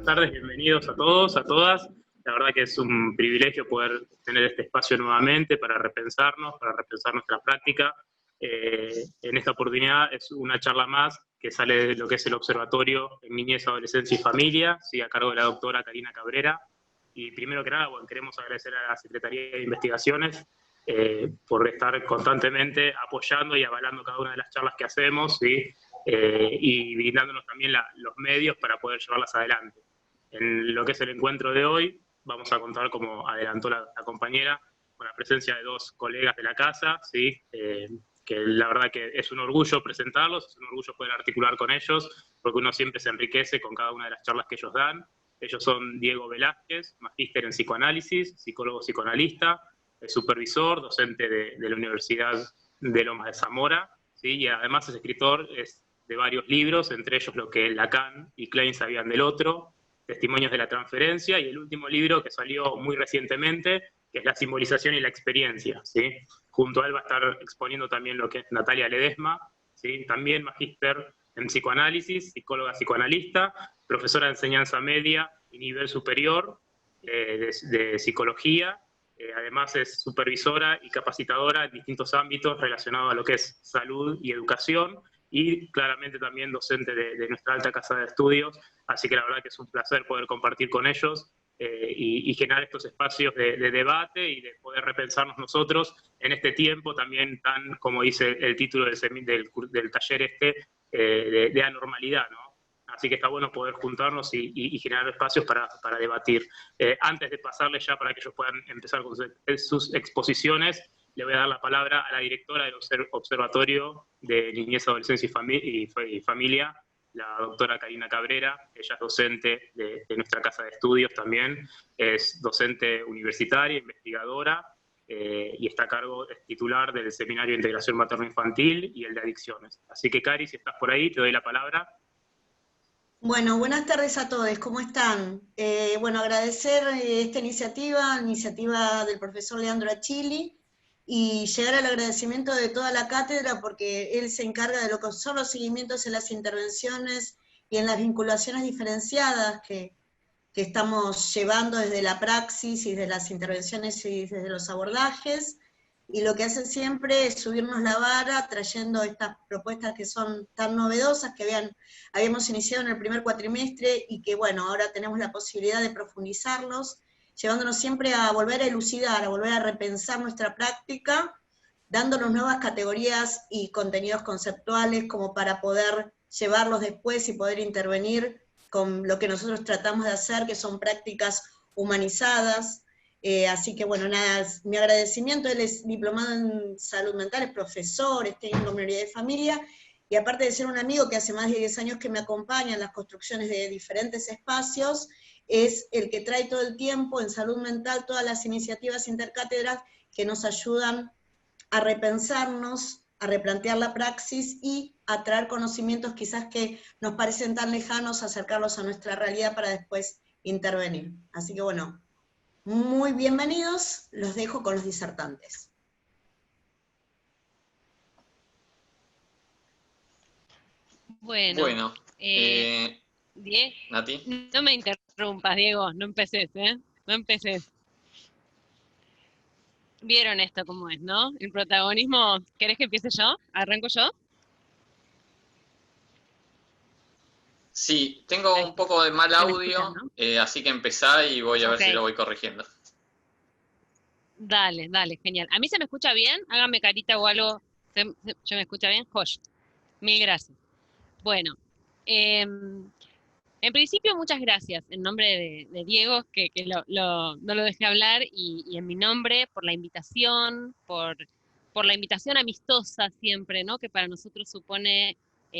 tardes, bienvenidos a todos, a todas. La verdad que es un privilegio poder tener este espacio nuevamente para repensarnos, para repensar nuestra práctica. En esta oportunidad es una charla más que sale de lo que es el Observatorio en Niñez, Adolescencia y Familia, ¿sí? A cargo de la doctora Karina Cabrera. Y primero que nada, bueno, queremos agradecer a la Secretaría de Investigaciones por estar constantemente apoyando y avalando cada una de las charlas que hacemos, ¿sí? Y brindándonos también los medios para poder llevarlas adelante. En lo que es el encuentro de hoy, vamos a contar, como adelantó la compañera, con la presencia de dos colegas de la casa, ¿sí? Que la verdad que es un orgullo presentarlos, es un orgullo poder articular con ellos, porque uno siempre se enriquece con cada una de las charlas que ellos dan. Ellos son Diego Velázquez, magíster en psicoanálisis, psicólogo psicoanalista, supervisor, docente de la Universidad de Lomas de Zamora, ¿sí? Y además es escritor de varios libros, entre ellos lo que Lacan y Klein sabían del otro, Testimonios de la transferencia, y el último libro que salió muy recientemente, que es La simbolización y la experiencia, ¿sí? Junto a él va a estar exponiendo también lo que es Natalia Ledesma, ¿sí? También magíster en psicoanálisis, psicóloga psicoanalista, profesora de enseñanza media y nivel superior de psicología. Además es supervisora y capacitadora en distintos ámbitos relacionados a lo que es salud y educación, y claramente también docente de nuestra alta casa de estudios, así que la verdad que es un placer poder compartir con ellos y generar estos espacios de debate y de poder repensarnos nosotros en este tiempo también tan, como dice el título del taller de anormalidad, ¿no? Así que está bueno poder juntarnos y generar espacios para debatir. Antes de pasarles ya para que ellos puedan empezar con sus exposiciones, le voy a dar la palabra a la directora del Observatorio de Niñez, Adolescencia y Familia, la doctora Karina Cabrera. Ella es docente de nuestra casa de estudios también, es docente universitaria, investigadora, y está a cargo, es titular del Seminario de Integración Materno-Infantil y el de Adicciones. Así que, Cari, si estás por ahí, te doy la palabra. Bueno, buenas tardes a todos, ¿cómo están? Bueno, agradecer esta iniciativa del profesor Leandro Achilli, y llegar al agradecimiento de toda la cátedra, porque él se encarga de lo que son los seguimientos en las intervenciones y en las vinculaciones diferenciadas que estamos llevando desde la praxis y desde las intervenciones y desde los abordajes, y lo que hace siempre es subirnos la vara, trayendo estas propuestas que son tan novedosas, que habíamos iniciado en el primer cuatrimestre, y que bueno, ahora tenemos la posibilidad de profundizarlos, llevándonos siempre a volver a elucidar, a volver a repensar nuestra práctica, dándonos nuevas categorías y contenidos conceptuales como para poder llevarlos después y poder intervenir con lo que nosotros tratamos de hacer, que son prácticas humanizadas. Así que bueno, nada, mi agradecimiento. Él es diplomado en salud mental, es profesor, es técnico en unidad de familia, y aparte de ser un amigo que hace más de 10 años que me acompaña en las construcciones de diferentes espacios, es el que trae todo el tiempo en salud mental todas las iniciativas intercátedras que nos ayudan a repensarnos, a replantear la praxis y a traer conocimientos quizás que nos parecen tan lejanos, acercarlos a nuestra realidad para después intervenir. Así que bueno, muy bienvenidos, los dejo con los disertantes. Bueno, Diego, Nati. no me interrumpas, Diego, no empeces, no empeces. Vieron esto cómo es, ¿no? El protagonismo, ¿querés que empiece yo? ¿Arranco yo? Sí, tengo un poco de mal audio, ¿no? así que empezá y voy a ver si lo voy corrigiendo. Dale, genial. ¿A mí se me escucha bien? Háganme carita o algo. ¿Se me escucha bien? Josh. Mil gracias. Bueno, en principio muchas gracias en nombre de Diego, que no lo dejé hablar, y en mi nombre por la invitación, por la invitación amistosa siempre, ¿no? Que para nosotros supone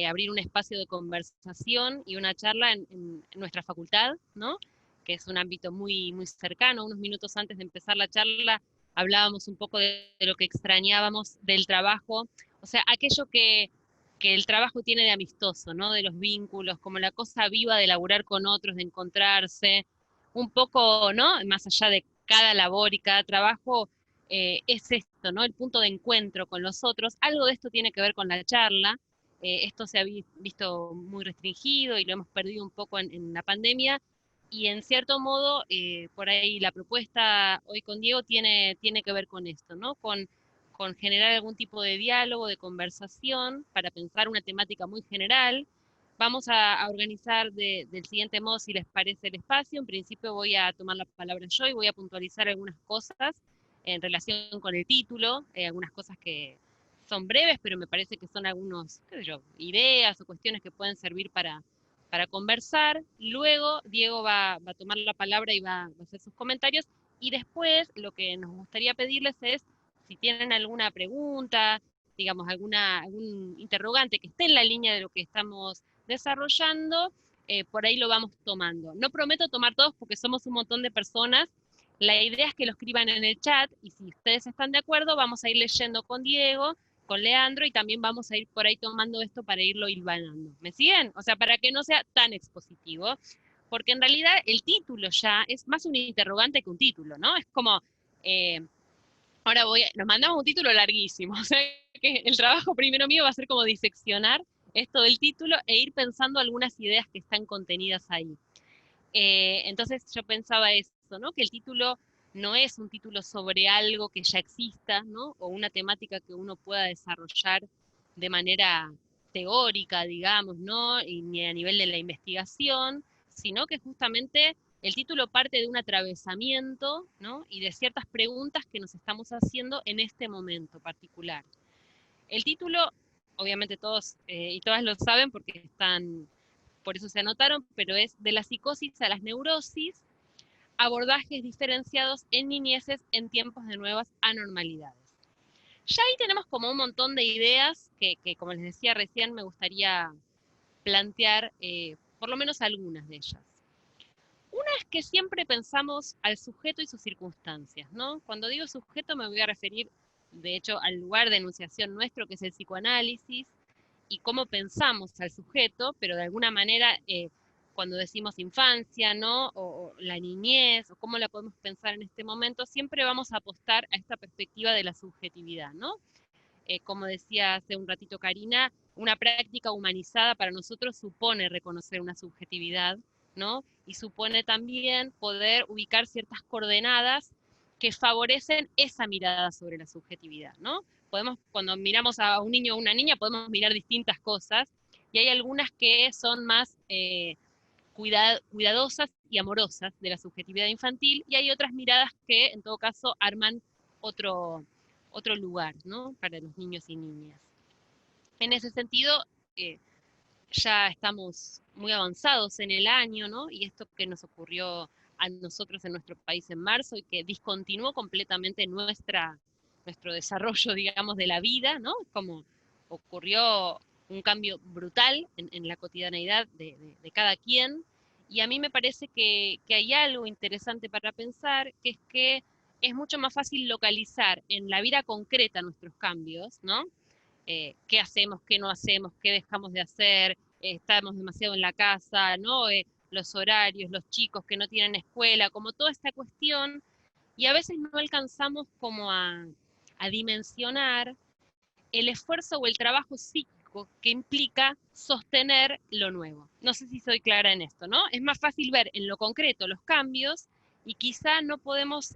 abrir un espacio de conversación y una charla en nuestra facultad, ¿no? Que es un ámbito muy, muy cercano. Unos minutos antes de empezar la charla hablábamos un poco de lo que extrañábamos del trabajo, o sea, aquello que el trabajo tiene de amistoso, ¿no? De los vínculos, como la cosa viva de laburar con otros, de encontrarse, un poco, ¿no? Más allá de cada labor y cada trabajo, es esto, ¿no? El punto de encuentro con los otros. Algo de esto tiene que ver con la charla. Esto se ha visto muy restringido y lo hemos perdido un poco en la pandemia, Y en cierto modo, por ahí la propuesta hoy con Diego tiene que ver con esto, ¿no? Con generar algún tipo de diálogo, de conversación, para pensar una temática muy general. Vamos a organizar del siguiente modo, si les parece, el espacio. En principio voy a tomar la palabra yo y voy a puntualizar algunas cosas en relación con el título, algunas cosas que son breves, pero me parece que son algunos, qué sé yo, ideas o cuestiones que pueden servir para conversar. Luego Diego va a tomar la palabra y va a hacer sus comentarios. Y después lo que nos gustaría pedirles es, si tienen alguna pregunta, digamos, algún interrogante que esté en la línea de lo que estamos desarrollando, por ahí lo vamos tomando. No prometo tomar todos porque somos un montón de personas. La idea es que lo escriban en el chat y si ustedes están de acuerdo, vamos a ir leyendo con Diego, con Leandro, y también vamos a ir por ahí tomando esto para irlo hilvanando. ¿Me siguen? O sea, para que no sea tan expositivo, porque en realidad el título ya es más un interrogante que un título, ¿no? Es como, ahora nos mandamos un título larguísimo, o sea que el trabajo primero mío va a ser como diseccionar esto del título e ir pensando algunas ideas que están contenidas ahí. Entonces yo pensaba eso, ¿no? Que el título no es un título sobre algo que ya exista, ¿no? O una temática que uno pueda desarrollar de manera teórica, digamos, ¿no? Y ni a nivel de la investigación, sino que justamente el título parte de un atravesamiento, ¿no? Y de ciertas preguntas que nos estamos haciendo en este momento particular. El título, obviamente todos y todas lo saben porque están, por eso se anotaron, pero es de la psicosis a las neurosis, abordajes diferenciados en niñeces en tiempos de nuevas anormalidades. Ya ahí tenemos como un montón de ideas que como les decía recién, me gustaría plantear por lo menos algunas de ellas. Una es que siempre pensamos al sujeto y sus circunstancias, ¿no? Cuando digo sujeto me voy a referir, de hecho, al lugar de enunciación nuestro, que es el psicoanálisis, y cómo pensamos al sujeto, pero de alguna manera cuando decimos infancia, ¿no? O la niñez, o cómo la podemos pensar en este momento, siempre vamos a apostar a esta perspectiva de la subjetividad, ¿no? Como decía hace un ratito Karina, una práctica humanizada para nosotros supone reconocer una subjetividad, ¿no? Y supone también poder ubicar ciertas coordenadas que favorecen esa mirada sobre la subjetividad, ¿no? Podemos, cuando miramos a un niño o una niña, podemos mirar distintas cosas, y hay algunas que son más cuidadosas y amorosas de la subjetividad infantil, y hay otras miradas que, en todo caso, arman otro lugar, ¿no? Para los niños y niñas. En ese sentido, ya estamos muy avanzados en el año, ¿no? Y esto que nos ocurrió a nosotros en nuestro país en marzo y que discontinuó completamente nuestro desarrollo, digamos, de la vida, ¿no? Como ocurrió un cambio brutal en la cotidianeidad de cada quien. Y a mí me parece que hay algo interesante para pensar, que es que es mucho más fácil localizar en la vida concreta nuestros cambios, ¿no? Qué hacemos, qué no hacemos, qué dejamos de hacer, estamos demasiado en la casa, ¿no? Los horarios, los chicos que no tienen escuela, como toda esta cuestión, y a veces no alcanzamos como a dimensionar el esfuerzo o el trabajo psíquico que implica sostener lo nuevo. No sé si soy clara en esto, ¿no? Es más fácil ver en lo concreto los cambios y quizá no podemos,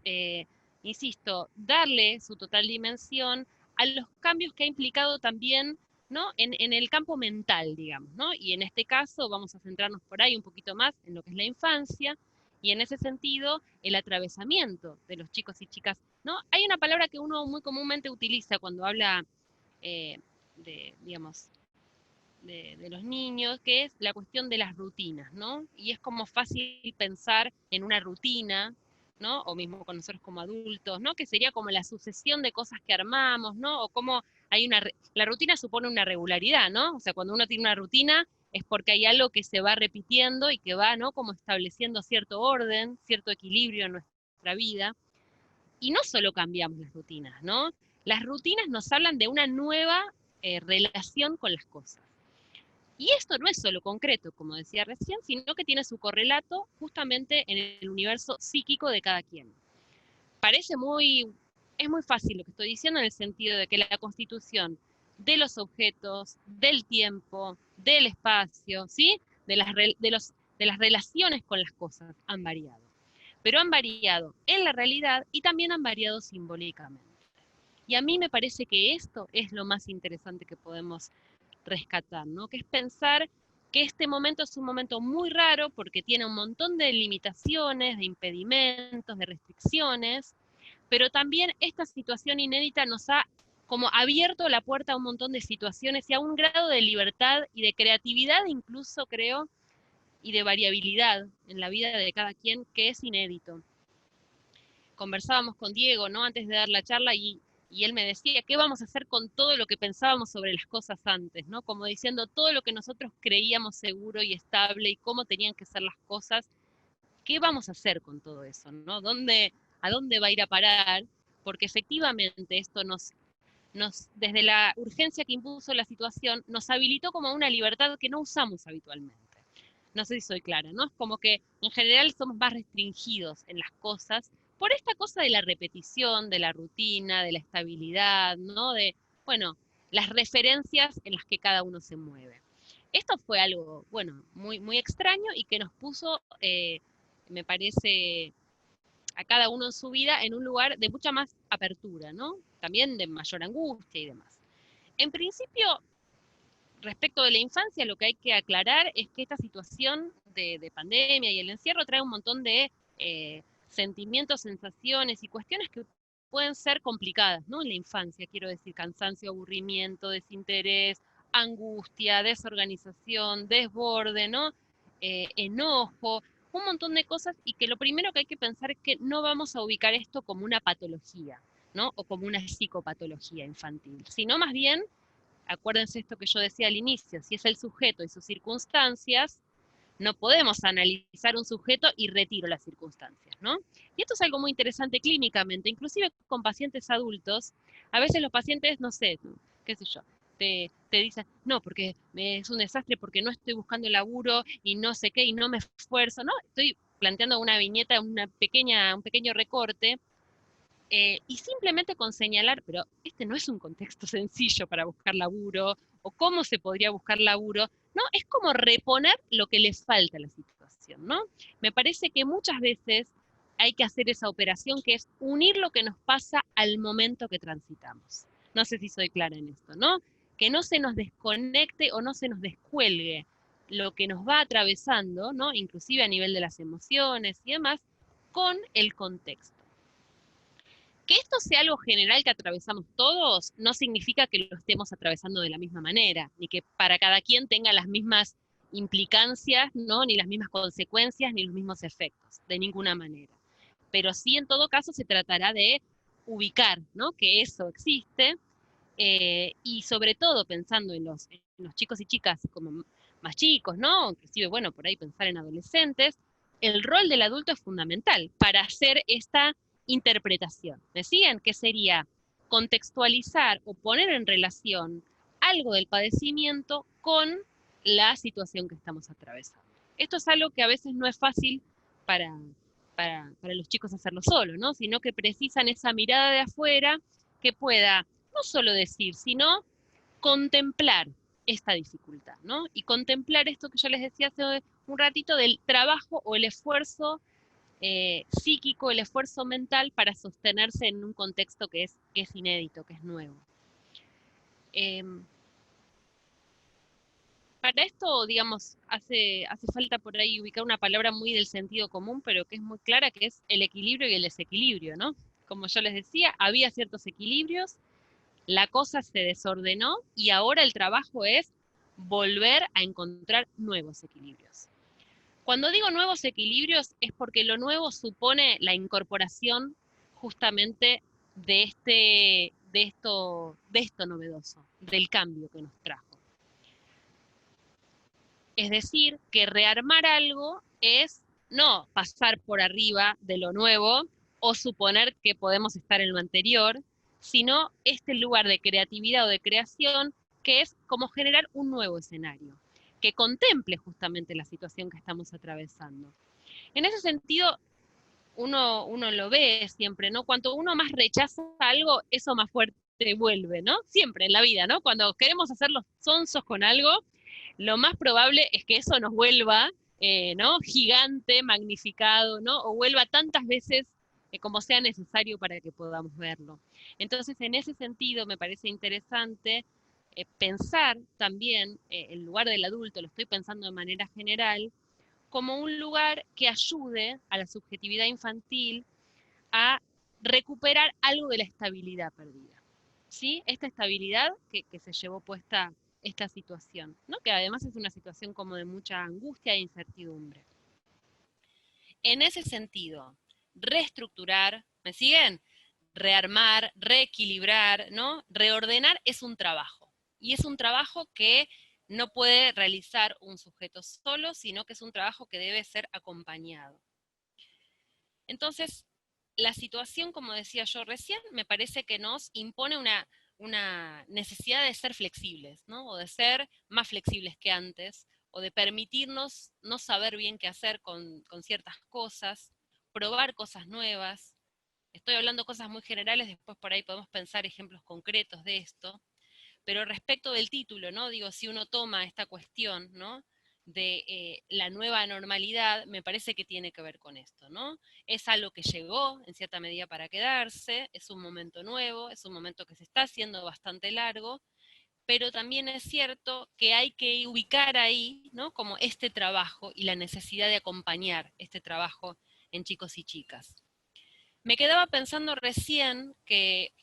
insisto, darle su total dimensión a los cambios que ha implicado también, ¿no? En el campo mental, digamos, ¿no? Y en este caso vamos a centrarnos por ahí un poquito más en lo que es la infancia, y en ese sentido el atravesamiento de los chicos y chicas, ¿no? Hay una palabra que uno muy comúnmente utiliza cuando habla digamos, de los niños, que es la cuestión de las rutinas, ¿no? Y es como fácil pensar en una rutina, ¿no? O mismo con nosotros como adultos, ¿no? Que sería como la sucesión de cosas que armamos, ¿no? O como la rutina supone una regularidad, ¿no? O sea, cuando uno tiene una rutina es porque hay algo que se va repitiendo y que va, ¿no? Como estableciendo cierto orden, cierto equilibrio en nuestra vida. Y no solo cambiamos las rutinas, ¿no? Las rutinas nos hablan de una nueva relación con las cosas. Y esto no es solo concreto, como decía recién, sino que tiene su correlato justamente en el universo psíquico de cada quien. Es muy fácil lo que estoy diciendo en el sentido de que la constitución de los objetos, del tiempo, del espacio, ¿sí? de los de las relaciones con las cosas han variado. Pero han variado en la realidad y también han variado simbólicamente. Y a mí me parece que esto es lo más interesante que podemos rescatar, ¿no? Que es pensar que este momento es un momento muy raro porque tiene un montón de limitaciones, de impedimentos, de restricciones, pero también esta situación inédita nos ha como abierto la puerta a un montón de situaciones y a un grado de libertad y de creatividad incluso, creo, y de variabilidad en la vida de cada quien que es inédito. Conversábamos con Diego, ¿no? Antes de dar la charla y él me decía, ¿qué vamos a hacer con todo lo que pensábamos sobre las cosas antes, ¿no? Como diciendo, todo lo que nosotros creíamos seguro y estable y cómo tenían que ser las cosas, ¿qué vamos a hacer con todo eso, ¿no? ¿A dónde va a ir a parar? Porque efectivamente esto desde la urgencia que impuso la situación, nos habilitó como una libertad que no usamos habitualmente. No sé si soy clara, ¿no? Es como que en general somos más restringidos en las cosas por esta cosa de la repetición, de la rutina, de la estabilidad, ¿no? De, bueno, las referencias en las que cada uno se mueve. Esto fue algo, bueno, muy, muy extraño y que nos puso, me parece, a cada uno en su vida en un lugar de mucha más apertura, ¿no? También de mayor angustia y demás. En principio, respecto de la infancia, lo que hay que aclarar es que esta situación de pandemia y el encierro trae un montón de sentimientos, sensaciones y cuestiones que pueden ser complicadas, ¿no? En la infancia, quiero decir, cansancio, aburrimiento, desinterés, angustia, desorganización, desborde, ¿no? Enojo, un montón de cosas, y que lo primero que hay que pensar es que no vamos a ubicar esto como una patología, ¿no? O como una psicopatología infantil, sino más bien, acuérdense esto que yo decía al inicio, si es el sujeto y sus circunstancias, no podemos analizar un sujeto y retiro las circunstancias, ¿no? Y esto es algo muy interesante clínicamente, inclusive con pacientes adultos. A veces los pacientes, no sé, qué sé yo, te dicen, no, porque es un desastre, porque no estoy buscando laburo y no sé qué, y no me esfuerzo, ¿no? Estoy planteando una viñeta, un pequeño recorte, y simplemente con señalar, pero este no es un contexto sencillo para buscar laburo, o cómo se podría buscar laburo, ¿no? Es como reponer lo que les falta a la situación, ¿no? Me parece que muchas veces hay que hacer esa operación que es unir lo que nos pasa al momento que transitamos. No sé si soy clara en esto, ¿no? Que no se nos desconecte o no se nos descuelgue lo que nos va atravesando, ¿no? Inclusive a nivel de las emociones y demás, con el contexto. Que esto sea algo general que atravesamos todos, no significa que lo estemos atravesando de la misma manera, ni que para cada quien tenga las mismas implicancias, ¿no? Ni las mismas consecuencias, ni los mismos efectos, de ninguna manera. Pero sí, en todo caso, se tratará de ubicar, ¿no? Que eso existe, y sobre todo pensando en los chicos y chicas como más chicos, ¿no? Inclusive, bueno, por ahí pensar en adolescentes, el rol del adulto es fundamental para hacer esta interpretación. ¿Me siguen? Que sería contextualizar o poner en relación algo del padecimiento con la situación que estamos atravesando. Esto es algo que a veces no es fácil para los chicos hacerlo solo, ¿no? Sino que precisan esa mirada de afuera que pueda no solo decir, sino contemplar esta dificultad, ¿no? Y contemplar esto que yo les decía hace un ratito del trabajo o el esfuerzo psíquico, el esfuerzo mental para sostenerse en un contexto que es inédito, que es nuevo. Para esto, digamos, hace falta por ahí ubicar una palabra muy del sentido común, pero que es muy clara, que es el equilibrio y el desequilibrio, ¿no? Como yo les decía, había ciertos equilibrios, la cosa se desordenó y ahora el trabajo es volver a encontrar nuevos equilibrios. Cuando digo nuevos equilibrios es porque lo nuevo supone la incorporación justamente de esto novedoso, del cambio que nos trajo. Es decir, que rearmar algo es no pasar por arriba de lo nuevo o suponer que podemos estar en lo anterior, sino este lugar de creatividad o de creación que es como generar un nuevo escenario, que contemple justamente la situación que estamos atravesando. En ese sentido, uno lo ve siempre, ¿no? Cuanto uno más rechaza algo, eso más fuerte vuelve, ¿no? Siempre en la vida, ¿no? Cuando queremos hacer los sonsos con algo, lo más probable es que eso nos vuelva ¿no? Gigante, magnificado, ¿no? O vuelva tantas veces como sea necesario para que podamos verlo. Entonces, en ese sentido, me parece interesante pensar también el lugar del adulto, lo estoy pensando de manera general, como un lugar que ayude a la subjetividad infantil a recuperar algo de la estabilidad perdida. ¿Sí? Esta estabilidad que se llevó puesta esta situación, ¿no? Que además es una situación como de mucha angustia e incertidumbre. En ese sentido, reestructurar, ¿me siguen? Rearmar, reequilibrar, ¿no? Reordenar es un trabajo. Y es un trabajo que no puede realizar un sujeto solo, sino que es un trabajo que debe ser acompañado. Entonces, la situación, como decía yo recién, me parece que nos impone una necesidad de ser flexibles, ¿no? O de ser más flexibles que antes, o de permitirnos no saber bien qué hacer con ciertas cosas, probar cosas nuevas. Estoy hablando cosas muy generales, después por ahí podemos pensar ejemplos concretos de esto, pero respecto del título, ¿no? Digo, si uno toma esta cuestión, ¿no? De la nueva normalidad, me parece que tiene que ver con esto, ¿no? Es algo que llegó en cierta medida para quedarse, es un momento nuevo, es un momento que se está haciendo bastante largo, pero también es cierto que hay que ubicar ahí, ¿no? Como este trabajo y la necesidad de acompañar este trabajo en chicos y chicas. Me quedaba pensando recién que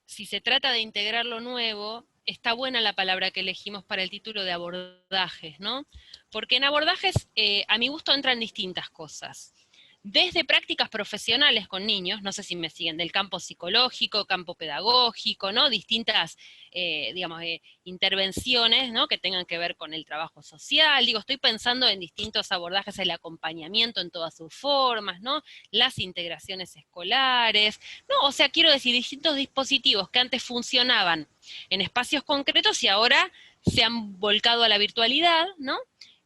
si se trata de integrar lo nuevo, está buena la palabra que elegimos para el título de abordajes, ¿no? Porque en abordajes, a mi gusto, entran distintas cosas. Desde prácticas profesionales con niños, no sé si me siguen, del campo psicológico, campo pedagógico, ¿no? Distintas, digamos, intervenciones, ¿no? Que tengan que ver con el trabajo social. Digo, estoy pensando en distintos abordajes, el acompañamiento en todas sus formas, ¿no? Las integraciones escolares, ¿no? O sea, quiero decir, distintos dispositivos que antes funcionaban en espacios concretos y ahora se han volcado a la virtualidad, ¿no?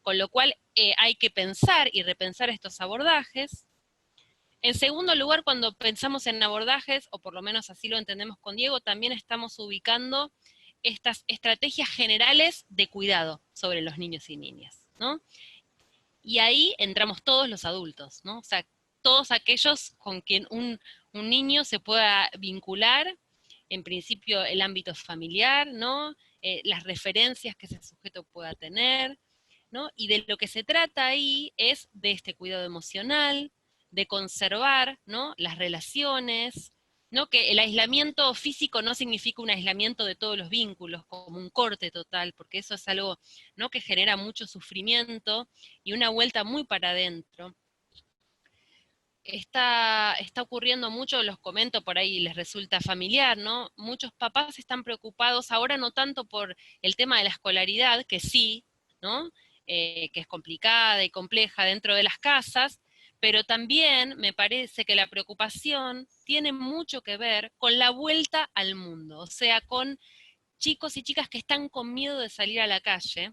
Con lo cual hay que pensar y repensar estos abordajes. En segundo lugar, cuando pensamos en abordajes, o por lo menos así lo entendemos con Diego, también estamos ubicando estas estrategias generales de cuidado sobre los niños y niñas, ¿no? Y ahí entramos todos los adultos, ¿no? O sea, todos aquellos con quien un niño se pueda vincular, en principio el ámbito familiar, ¿no? Las referencias que ese sujeto pueda tener, ¿no? Y de lo que se trata ahí es de este cuidado emocional, de conservar, ¿no? Las relaciones, ¿no? Que el aislamiento físico no significa un aislamiento de todos los vínculos, como un corte total, porque eso es algo, ¿no? Que genera mucho sufrimiento y una vuelta muy para adentro. Está ocurriendo mucho, los comento por ahí, les resulta familiar, ¿no? Muchos papás están preocupados ahora no tanto por el tema de la escolaridad, que sí, ¿no? Que es complicada y compleja dentro de las casas, pero también me parece que la preocupación tiene mucho que ver con la vuelta al mundo, o sea, con chicos y chicas que están con miedo de salir a la calle,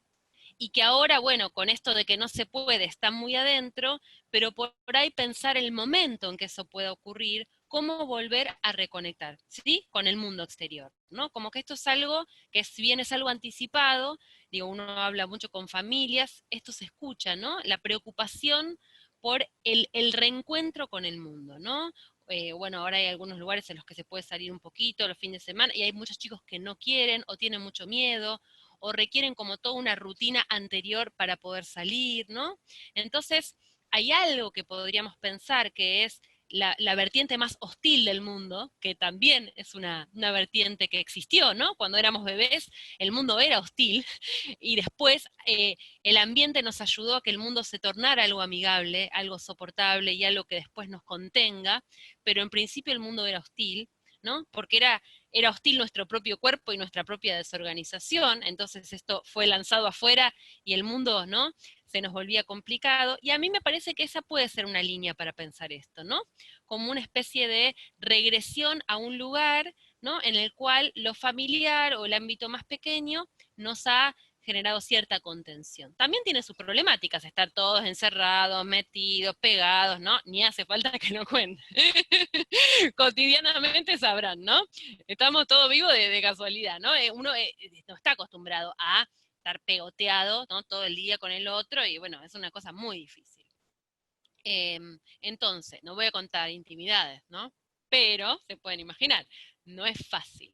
y que ahora, bueno, con esto de que no se puede, están muy adentro, pero por ahí pensar el momento en que eso pueda ocurrir, cómo volver a reconectar, ¿sí? Con el mundo exterior, ¿no? Como que esto es algo que si bien es algo anticipado, digo, uno habla mucho con familias, esto se escucha, ¿no? La preocupación por el reencuentro con el mundo, ¿no? Bueno, ahora hay algunos lugares en los que se puede salir un poquito los fines de semana y hay muchos chicos que no quieren o tienen mucho miedo o requieren como toda una rutina anterior para poder salir, ¿no? Entonces, hay algo que podríamos pensar que es la vertiente más hostil del mundo, que también es una vertiente que existió, ¿no? Cuando éramos bebés, el mundo era hostil, y después el ambiente nos ayudó a que el mundo se tornara algo amigable, algo soportable y algo que después nos contenga, pero en principio el mundo era hostil, ¿no? Porque era hostil nuestro propio cuerpo y nuestra propia desorganización, entonces esto fue lanzado afuera y el mundo, ¿no? Se nos volvía complicado, y a mí me parece que esa puede ser una línea para pensar esto, ¿no? Como una especie de regresión a un lugar, ¿no? En el cual lo familiar o el ámbito más pequeño nos ha generado cierta contención. También tiene sus problemáticas, estar todos encerrados, metidos, pegados, ¿no? Ni hace falta que lo cuenten. Cotidianamente sabrán, ¿no? Estamos todos vivos de casualidad, ¿no? Uno no está acostumbrado a estar pegoteado, ¿no?, todo el día con el otro, y bueno, es una cosa muy difícil. Entonces, no voy a contar intimidades, ¿no? Pero se pueden imaginar, no es fácil.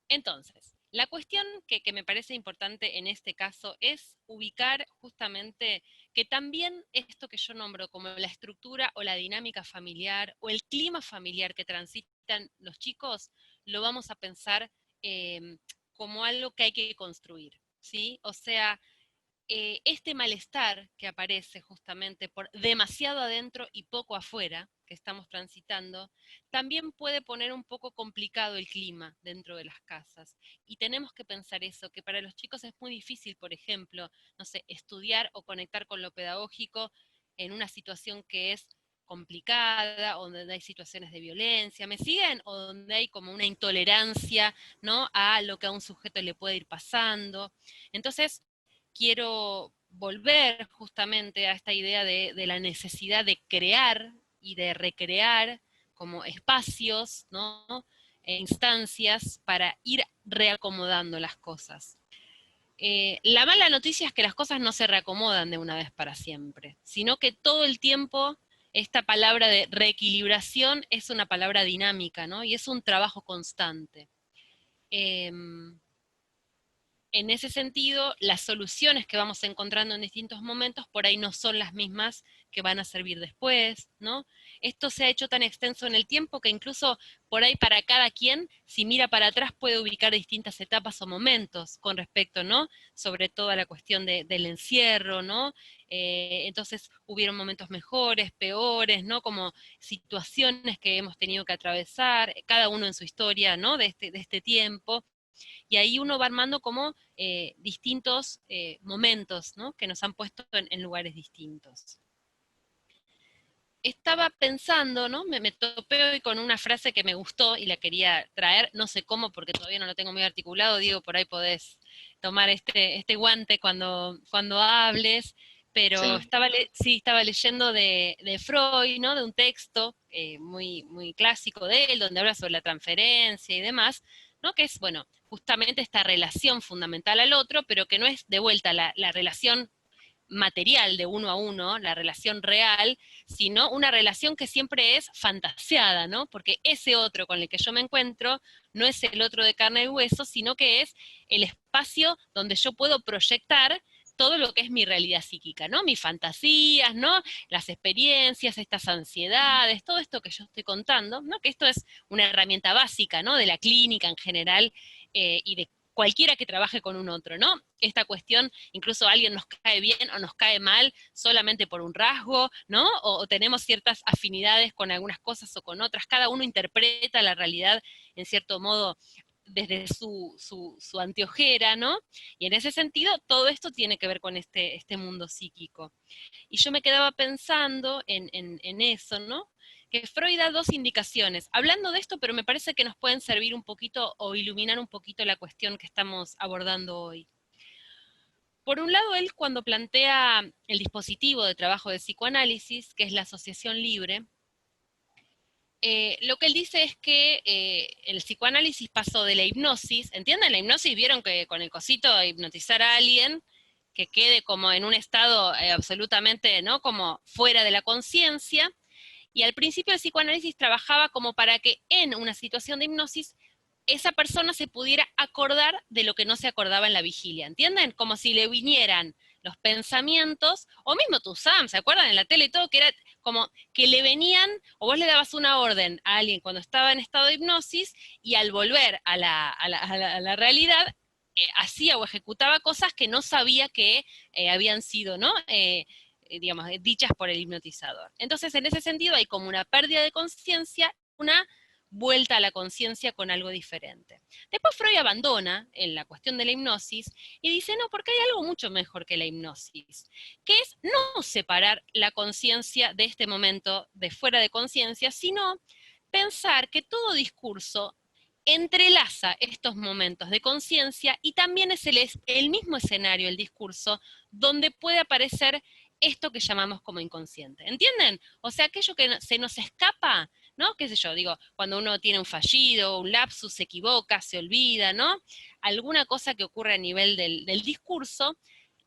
Entonces, la cuestión que me parece importante en este caso es ubicar justamente que también esto que yo nombro como la estructura o la dinámica familiar o el clima familiar que transitan los chicos, lo vamos a pensar como algo que hay que construir, ¿sí? O sea, este malestar que aparece justamente por demasiado adentro y poco afuera que estamos transitando, también puede poner un poco complicado el clima dentro de las casas. Y tenemos que pensar eso, que para los chicos es muy difícil, por ejemplo, no sé, estudiar o conectar con lo pedagógico en una situación que es complicada, o donde hay situaciones de violencia, ¿me siguen? O donde hay como una intolerancia, ¿no?, a lo que a un sujeto le puede ir pasando. Entonces, quiero volver justamente a esta idea de la necesidad de crear y de recrear como espacios, ¿no?, e instancias para ir reacomodando las cosas. La mala noticia es que las cosas no se reacomodan de una vez para siempre, sino que todo el tiempo esta palabra de reequilibración es una palabra dinámica, ¿no?, y es un trabajo constante. En ese sentido, las soluciones que vamos encontrando en distintos momentos por ahí no son las mismas que van a servir después, ¿no? Esto se ha hecho tan extenso en el tiempo que incluso por ahí para cada quien, si mira para atrás, puede ubicar distintas etapas o momentos con respecto, ¿no?, sobre todo a la cuestión del encierro, ¿no? Entonces hubieron momentos mejores, peores, ¿no?, como situaciones que hemos tenido que atravesar, cada uno en su historia, ¿no?, de este tiempo. Y ahí uno va armando como distintos momentos, ¿no?, que nos han puesto en lugares distintos. Estaba pensando, ¿no?, me topé hoy con una frase que me gustó y la quería traer, no sé cómo porque todavía no lo tengo muy articulado. Diego, por ahí podés tomar este guante cuando hables, pero Sí. estaba leyendo de Freud, ¿no?, de un texto muy, muy clásico de él, donde habla sobre la transferencia y demás, ¿no?, que es, bueno, justamente esta relación fundamental al otro, pero que no es de vuelta la relación material de uno a uno, la relación real, sino una relación que siempre es fantaseada, ¿no? Porque ese otro con el que yo me encuentro no es el otro de carne y hueso, sino que es el espacio donde yo puedo proyectar todo lo que es mi realidad psíquica, ¿no? Mis fantasías, ¿no?, las experiencias, estas ansiedades, todo esto que yo estoy contando, ¿no?, que esto es una herramienta básica, ¿no?, de la clínica en general y de cualquiera que trabaje con un otro, ¿no? Esta cuestión, incluso alguien nos cae bien o nos cae mal solamente por un rasgo, ¿no? O tenemos ciertas afinidades con algunas cosas o con otras, cada uno interpreta la realidad en cierto modo desde su anteojera, ¿no? Y en ese sentido, todo esto tiene que ver con este mundo psíquico. Y yo me quedaba pensando en eso, ¿no?, que Freud da dos indicaciones, hablando de esto, pero me parece que nos pueden servir un poquito o iluminar un poquito la cuestión que estamos abordando hoy. Por un lado, él cuando plantea el dispositivo de trabajo de psicoanálisis, que es la asociación libre, lo que él dice es que el psicoanálisis pasó de la hipnosis, ¿entienden? La hipnosis, vieron que con el cosito de hipnotizar a alguien, que quede como en un estado absolutamente, ¿no?, como fuera de la conciencia, y al principio el psicoanálisis trabajaba como para que en una situación de hipnosis esa persona se pudiera acordar de lo que no se acordaba en la vigilia, ¿entienden? Como si le vinieran los pensamientos, o mismo Tuzam, ¿se acuerdan? En la tele y todo, que era como que le venían, o vos le dabas una orden a alguien cuando estaba en estado de hipnosis, y al volver a la realidad, hacía o ejecutaba cosas que no sabía que habían sido, ¿no?, digamos, dichas por el hipnotizador. Entonces, en ese sentido, hay como una pérdida de conciencia, una vuelta a la conciencia con algo diferente. Después Freud abandona en la cuestión de la hipnosis y dice, no, porque hay algo mucho mejor que la hipnosis, que es no separar la conciencia de este momento de fuera de conciencia, sino pensar que todo discurso entrelaza estos momentos de conciencia y también es el mismo escenario, el discurso, donde puede aparecer esto que llamamos como inconsciente. ¿Entienden? O sea, aquello que se nos escapa ¿no? Qué sé yo, digo, cuando uno tiene un fallido, un lapsus, se equivoca, se olvida, ¿no? Alguna cosa que ocurre a nivel del discurso,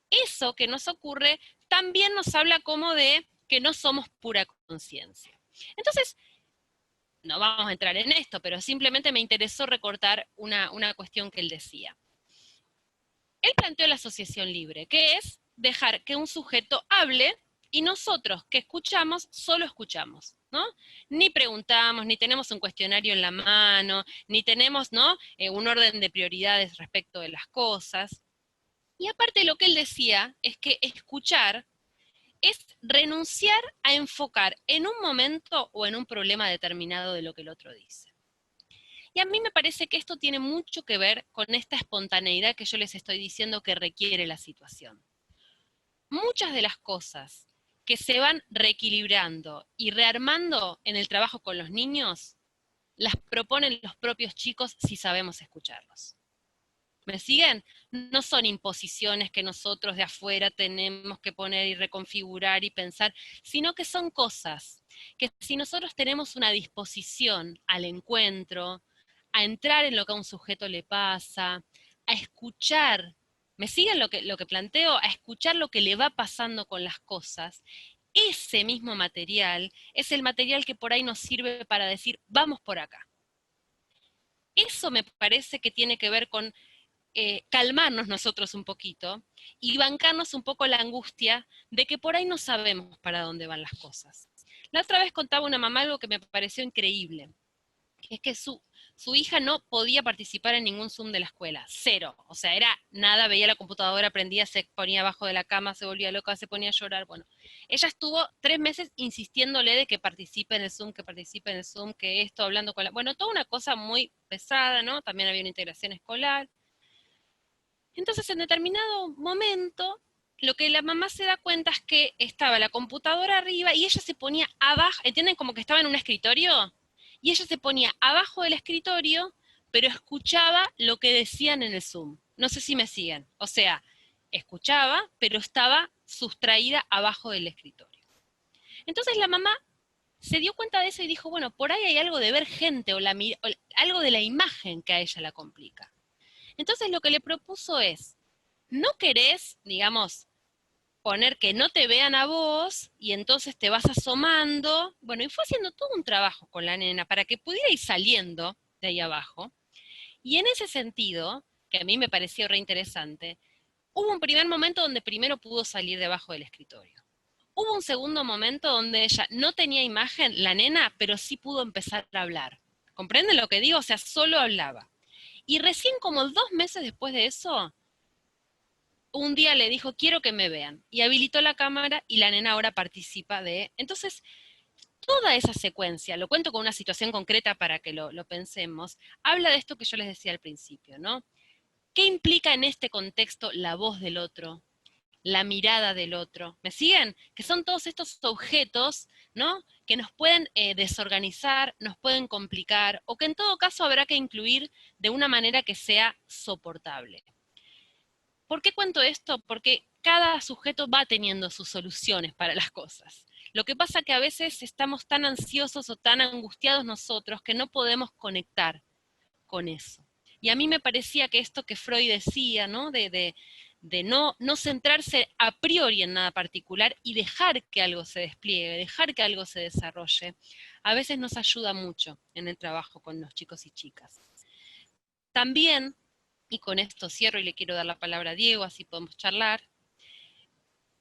eso que nos ocurre también nos habla como de que no somos pura conciencia. Entonces, no vamos a entrar en esto, pero simplemente me interesó recortar una cuestión que él decía. Él planteó la asociación libre, que es dejar que un sujeto hable y nosotros que escuchamos, solo escuchamos, ¿no? Ni preguntamos, ni tenemos un cuestionario en la mano, ni tenemos, ¿no? Un orden de prioridades respecto de las cosas. Y aparte lo que él decía es que escuchar es renunciar a enfocar en un momento o en un problema determinado de lo que el otro dice. Y a mí me parece que esto tiene mucho que ver con esta espontaneidad que yo les estoy diciendo que requiere la situación. Muchas de las cosas que se van reequilibrando y rearmando en el trabajo con los niños, las proponen los propios chicos si sabemos escucharlos. ¿Me siguen? No son imposiciones que nosotros de afuera tenemos que poner y reconfigurar y pensar, sino que son cosas que si nosotros tenemos una disposición al encuentro, a entrar en lo que a un sujeto le pasa, a escuchar, ¿me siguen lo que planteo? A escuchar lo que le va pasando con las cosas. Ese mismo material es el material que por ahí nos sirve para decir, vamos por acá. Eso me parece que tiene que ver con calmarnos nosotros un poquito y bancarnos un poco la angustia de que por ahí no sabemos para dónde van las cosas. La otra vez contaba una mamá algo que me pareció increíble, que es que su hija no podía participar en ningún Zoom de la escuela, cero, o sea, era nada, veía la computadora, prendía, se ponía abajo de la cama, se volvía loca, se ponía a llorar, bueno. Ella estuvo 3 meses insistiéndole de que participe en el Zoom, que esto, hablando con la... Bueno, toda una cosa muy pesada, ¿no? También había una integración escolar. Entonces, en determinado momento, lo que la mamá se da cuenta es que estaba la computadora arriba y ella se ponía abajo, ¿entienden? Como que estaba en un escritorio, y ella se ponía abajo del escritorio, pero escuchaba lo que decían en el Zoom. No sé si me siguen. O sea, escuchaba, pero estaba sustraída abajo del escritorio. Entonces la mamá se dio cuenta de eso y dijo, bueno, por ahí hay algo de ver gente o algo de la imagen que a ella la complica. Entonces lo que le propuso es, no querés, digamos, poner que no te vean a vos y entonces te vas asomando, bueno, y fue haciendo todo un trabajo con la nena para que pudiera ir saliendo de ahí abajo. Y en ese sentido, que a mí me pareció reinteresante, hubo un primer momento donde primero pudo salir debajo del escritorio. Hubo un segundo momento donde ella no tenía imagen, la nena, pero sí pudo empezar a hablar. ¿Comprenden lo que digo? O sea, solo hablaba. Y recién como 2 meses después de eso, un día le dijo, quiero que me vean. Y habilitó la cámara y la nena ahora participa de... Entonces, toda esa secuencia, lo cuento con una situación concreta para que lo pensemos, habla de esto que yo les decía al principio, ¿no? ¿Qué implica en este contexto la voz del otro? La mirada del otro. ¿Me siguen? Que son todos estos objetos, ¿no? Que nos pueden desorganizar, nos pueden complicar, o que en todo caso habrá que incluir de una manera que sea soportable. ¿Por qué cuento esto? Porque cada sujeto va teniendo sus soluciones para las cosas. Lo que pasa es que a veces estamos tan ansiosos o tan angustiados nosotros que no podemos conectar con eso. Y a mí me parecía que esto que Freud decía, ¿no? De no centrarse a priori en nada particular y dejar que algo se despliegue, dejar que algo se desarrolle, a veces nos ayuda mucho en el trabajo con los chicos y chicas. También, y con esto cierro y le quiero dar la palabra a Diego, así podemos charlar,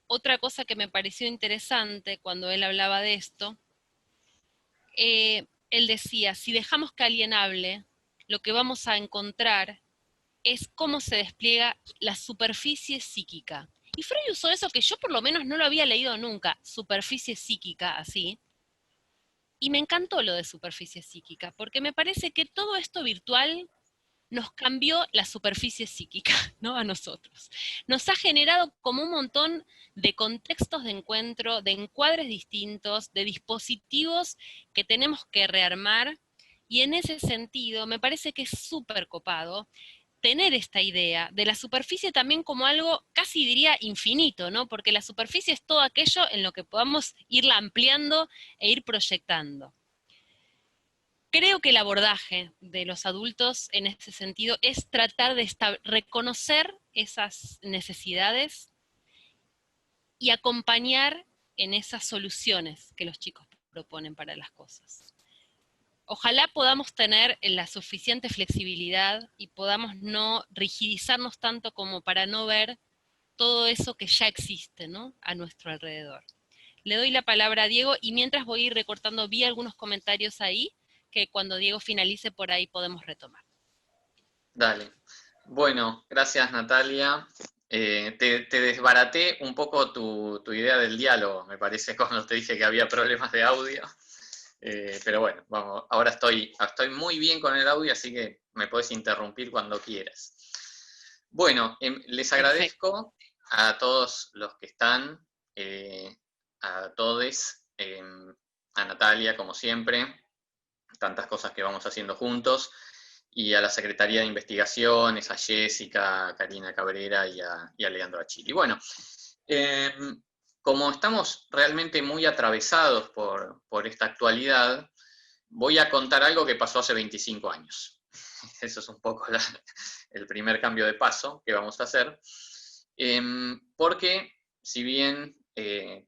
otra cosa que me pareció interesante cuando él hablaba de esto, él decía, si dejamos que alguien hable, lo que vamos a encontrar es cómo se despliega la superficie psíquica. Y Freud usó eso que yo por lo menos no lo había leído nunca, superficie psíquica, así. Y me encantó lo de superficie psíquica, porque me parece que todo esto virtual nos cambió la superficie psíquica, ¿no? A nosotros. Nos ha generado como un montón de contextos de encuentro, de encuadres distintos, de dispositivos que tenemos que rearmar, y en ese sentido me parece que es súper copado tener esta idea de la superficie también como algo casi diría infinito, ¿no? Porque la superficie es todo aquello en lo que podamos irla ampliando e ir proyectando. Creo que el abordaje de los adultos en este sentido es tratar de reconocer esas necesidades y acompañar en esas soluciones que los chicos proponen para las cosas. Ojalá podamos tener la suficiente flexibilidad y podamos no rigidizarnos tanto como para no ver todo eso que ya existe, ¿no?, a nuestro alrededor. Le doy la palabra a Diego y mientras voy a ir recortando, vi algunos comentarios ahí que cuando Diego finalice por ahí podemos retomar. Dale. Bueno, gracias Natalia. Te desbaraté un poco tu idea del diálogo, me parece, cuando te dije que había problemas de audio. Pero bueno, vamos, ahora estoy muy bien con el audio, así que me podés interrumpir cuando quieras. Bueno, les agradezco a todos los que están, a todes, a Natalia, como siempre, tantas cosas que vamos haciendo juntos, y a la Secretaría de Investigaciones, a Jessica, a Karina Cabrera y a Leandro Achilli. Bueno, como estamos realmente muy atravesados por esta actualidad, voy a contar algo que pasó hace 25 años. Eso es un poco el primer cambio de paso que vamos a hacer. Porque, si bien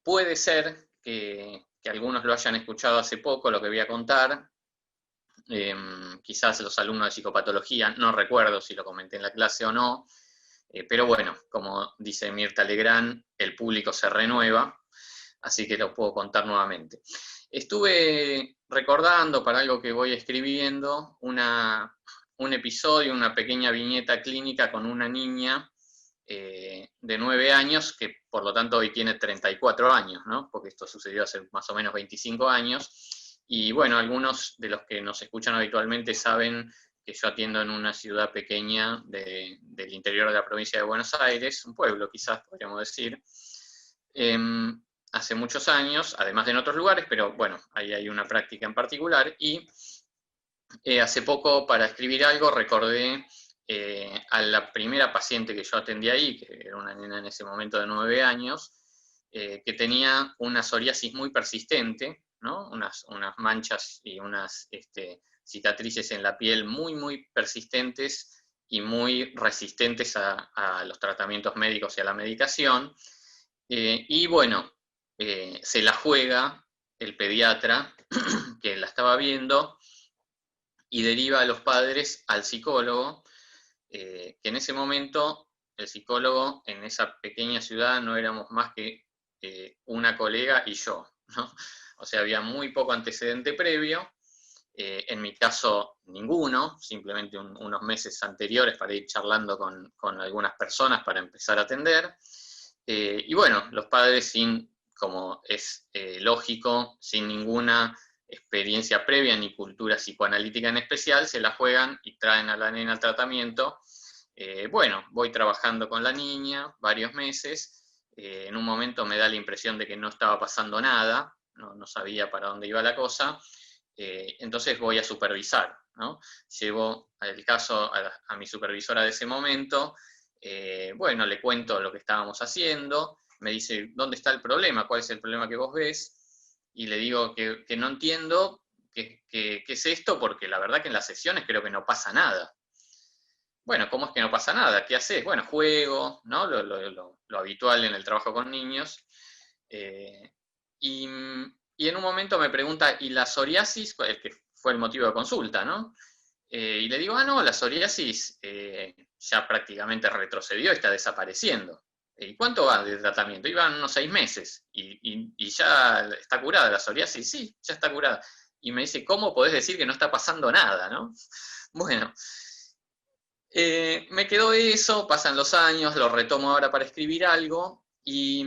puede ser que algunos lo hayan escuchado hace poco, lo que voy a contar, quizás los alumnos de psicopatología, no recuerdo si lo comenté en la clase o no, pero bueno, como dice Mirta Legrand, el público se renueva, así que lo puedo contar nuevamente. Estuve recordando, para algo que voy escribiendo, un episodio, una pequeña viñeta clínica con una niña de 9 años, que por lo tanto hoy tiene 34 años, ¿no? Porque esto sucedió hace más o menos 25 años, y bueno, algunos de los que nos escuchan habitualmente saben que yo atiendo en una ciudad pequeña del interior de la provincia de Buenos Aires, un pueblo quizás podríamos decir, hace muchos años, además de en otros lugares, pero bueno, ahí hay una práctica en particular, y hace poco para escribir algo recordé a la primera paciente que yo atendí ahí, que era una nena en ese momento de 9 años, que tenía una psoriasis muy persistente, ¿no? Unas manchas y unas cicatrices en la piel muy, muy persistentes y muy resistentes a los tratamientos médicos y a la medicación. Y bueno, se la juega el pediatra que la estaba viendo y deriva a los padres al psicólogo, que en ese momento el psicólogo en esa pequeña ciudad no éramos más que una colega y yo, ¿no? O sea, había muy poco antecedente previo, en mi caso ninguno, simplemente unos meses anteriores para ir charlando con algunas personas para empezar a atender, y bueno, los padres como es lógico, sin ninguna experiencia previa ni cultura psicoanalítica en especial, se la juegan y traen a la nena al tratamiento. Bueno, voy trabajando con la niña varios meses, en un momento me da la impresión de que no estaba pasando nada, no sabía para dónde iba la cosa, entonces voy a supervisar, ¿no? Llevo el caso a mi supervisora de ese momento, bueno, le cuento lo que estábamos haciendo, me dice, ¿dónde está el problema? ¿Cuál es el problema que vos ves? Y le digo que no entiendo qué es esto, porque la verdad que en las sesiones creo que no pasa nada. Bueno, ¿cómo es que no pasa nada? ¿Qué haces? Bueno, juego, ¿no? Lo habitual en el trabajo con niños. Y en un momento me pregunta, ¿y la psoriasis? El que fue el motivo de consulta, ¿no? Y le digo, no, la psoriasis ya prácticamente retrocedió, está desapareciendo. ¿Y cuánto va de tratamiento? Iban unos 6 meses. ¿Y ya está curada la psoriasis? Sí, ya está curada. Y me dice, ¿cómo podés decir que no está pasando nada, no? Bueno, me quedó eso, pasan los años, lo retomo ahora para escribir algo, y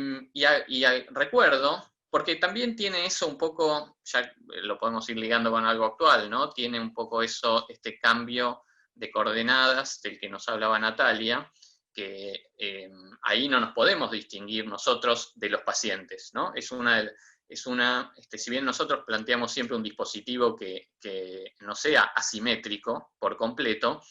recuerdo, porque también tiene eso un poco, ya lo podemos ir ligando con algo actual, ¿no? Tiene un poco eso, este cambio de coordenadas del que nos hablaba Natalia, que ahí no nos podemos distinguir nosotros de los pacientes, ¿no? Si bien nosotros planteamos siempre un dispositivo que no sea asimétrico por completo,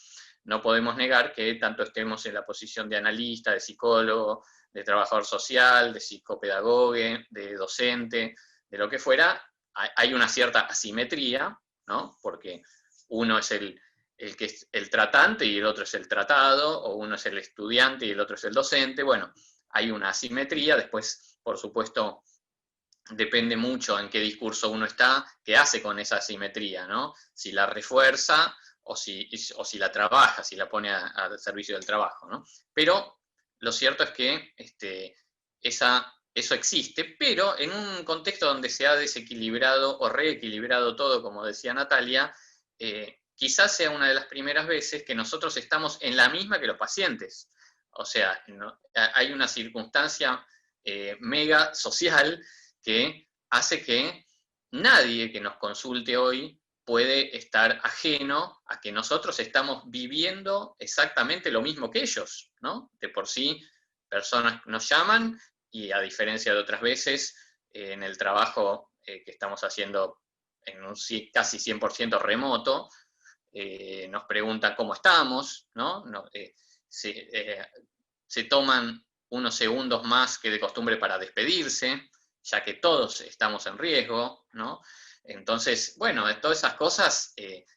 no podemos negar que tanto estemos en la posición de analista, de psicólogo, de trabajador social, de psicopedagogue, de docente, de lo que fuera, hay una cierta asimetría, ¿no? Porque uno es el que es el tratante y el otro es el tratado, o uno es el estudiante y el otro es el docente. Bueno, hay una asimetría. Después, por supuesto, depende mucho en qué discurso uno está, qué hace con esa asimetría, ¿no? Si la refuerza o si la trabaja, si la pone al servicio del trabajo, ¿no? Pero lo cierto es que eso existe, pero en un contexto donde se ha desequilibrado o reequilibrado todo, como decía Natalia, quizás sea una de las primeras veces que nosotros estamos en la misma que los pacientes. O sea, hay una circunstancia mega social que hace que nadie que nos consulte hoy puede estar ajeno a que nosotros estamos viviendo exactamente lo mismo que ellos, ¿no? De por sí, personas nos llaman y a diferencia de otras veces, en el trabajo que estamos haciendo en un casi 100% remoto, nos preguntan cómo estamos, ¿no? Se toman unos segundos más que de costumbre para despedirse, ya que todos estamos en riesgo, ¿no? Entonces, bueno, todas esas cosas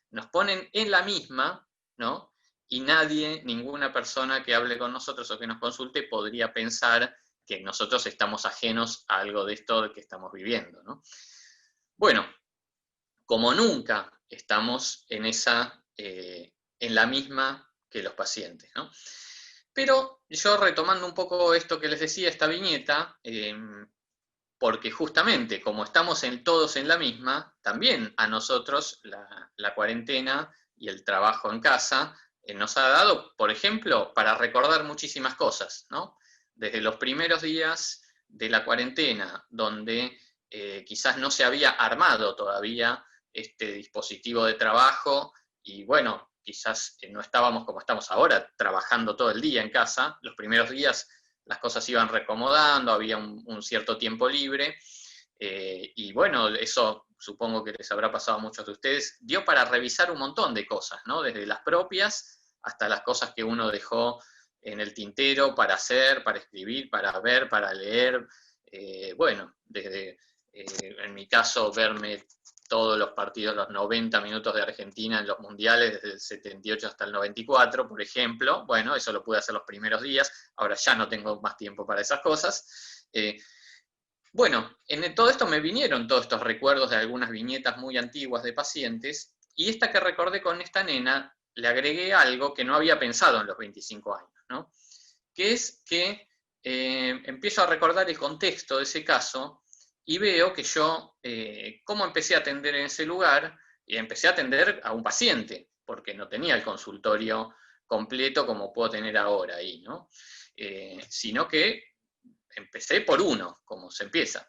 nos ponen en la misma, ¿no? Y nadie, ninguna persona que hable con nosotros o que nos consulte podría pensar que nosotros estamos ajenos a algo de esto que estamos viviendo, ¿no? Bueno, como nunca estamos en la misma que los pacientes, ¿no? Pero yo retomando un poco esto que les decía, esta viñeta, porque justamente como estamos todos en la misma, también a nosotros la cuarentena y el trabajo en casa nos ha dado, por ejemplo, para recordar muchísimas cosas, ¿no? Desde los primeros días de la cuarentena, donde quizás no se había armado todavía este dispositivo de trabajo, y bueno, quizás no estábamos como estamos ahora, trabajando todo el día en casa. Los primeros días las cosas iban reacomodando, había un cierto tiempo libre, y bueno, eso supongo que les habrá pasado a muchos de ustedes, dio para revisar un montón de cosas, ¿no? Desde las propias hasta las cosas que uno dejó en el tintero para hacer, para escribir, para ver, para leer, bueno, desde, en mi caso, verme todos los partidos, los 90 minutos de Argentina en los mundiales, desde el 78 hasta el 94, por ejemplo. Bueno, eso lo pude hacer los primeros días, ahora ya no tengo más tiempo para esas cosas. Bueno, en todo esto me vinieron todos estos recuerdos de algunas viñetas muy antiguas de pacientes, y esta que recordé con esta nena, le agregué algo que no había pensado en los 25 años, ¿no? Que es que empiezo a recordar el contexto de ese caso, y veo que yo, cómo empecé a atender en ese lugar, y empecé a atender a un paciente, porque no tenía el consultorio completo como puedo tener ahora ahí, ¿no? Sino que empecé por uno, como se empieza.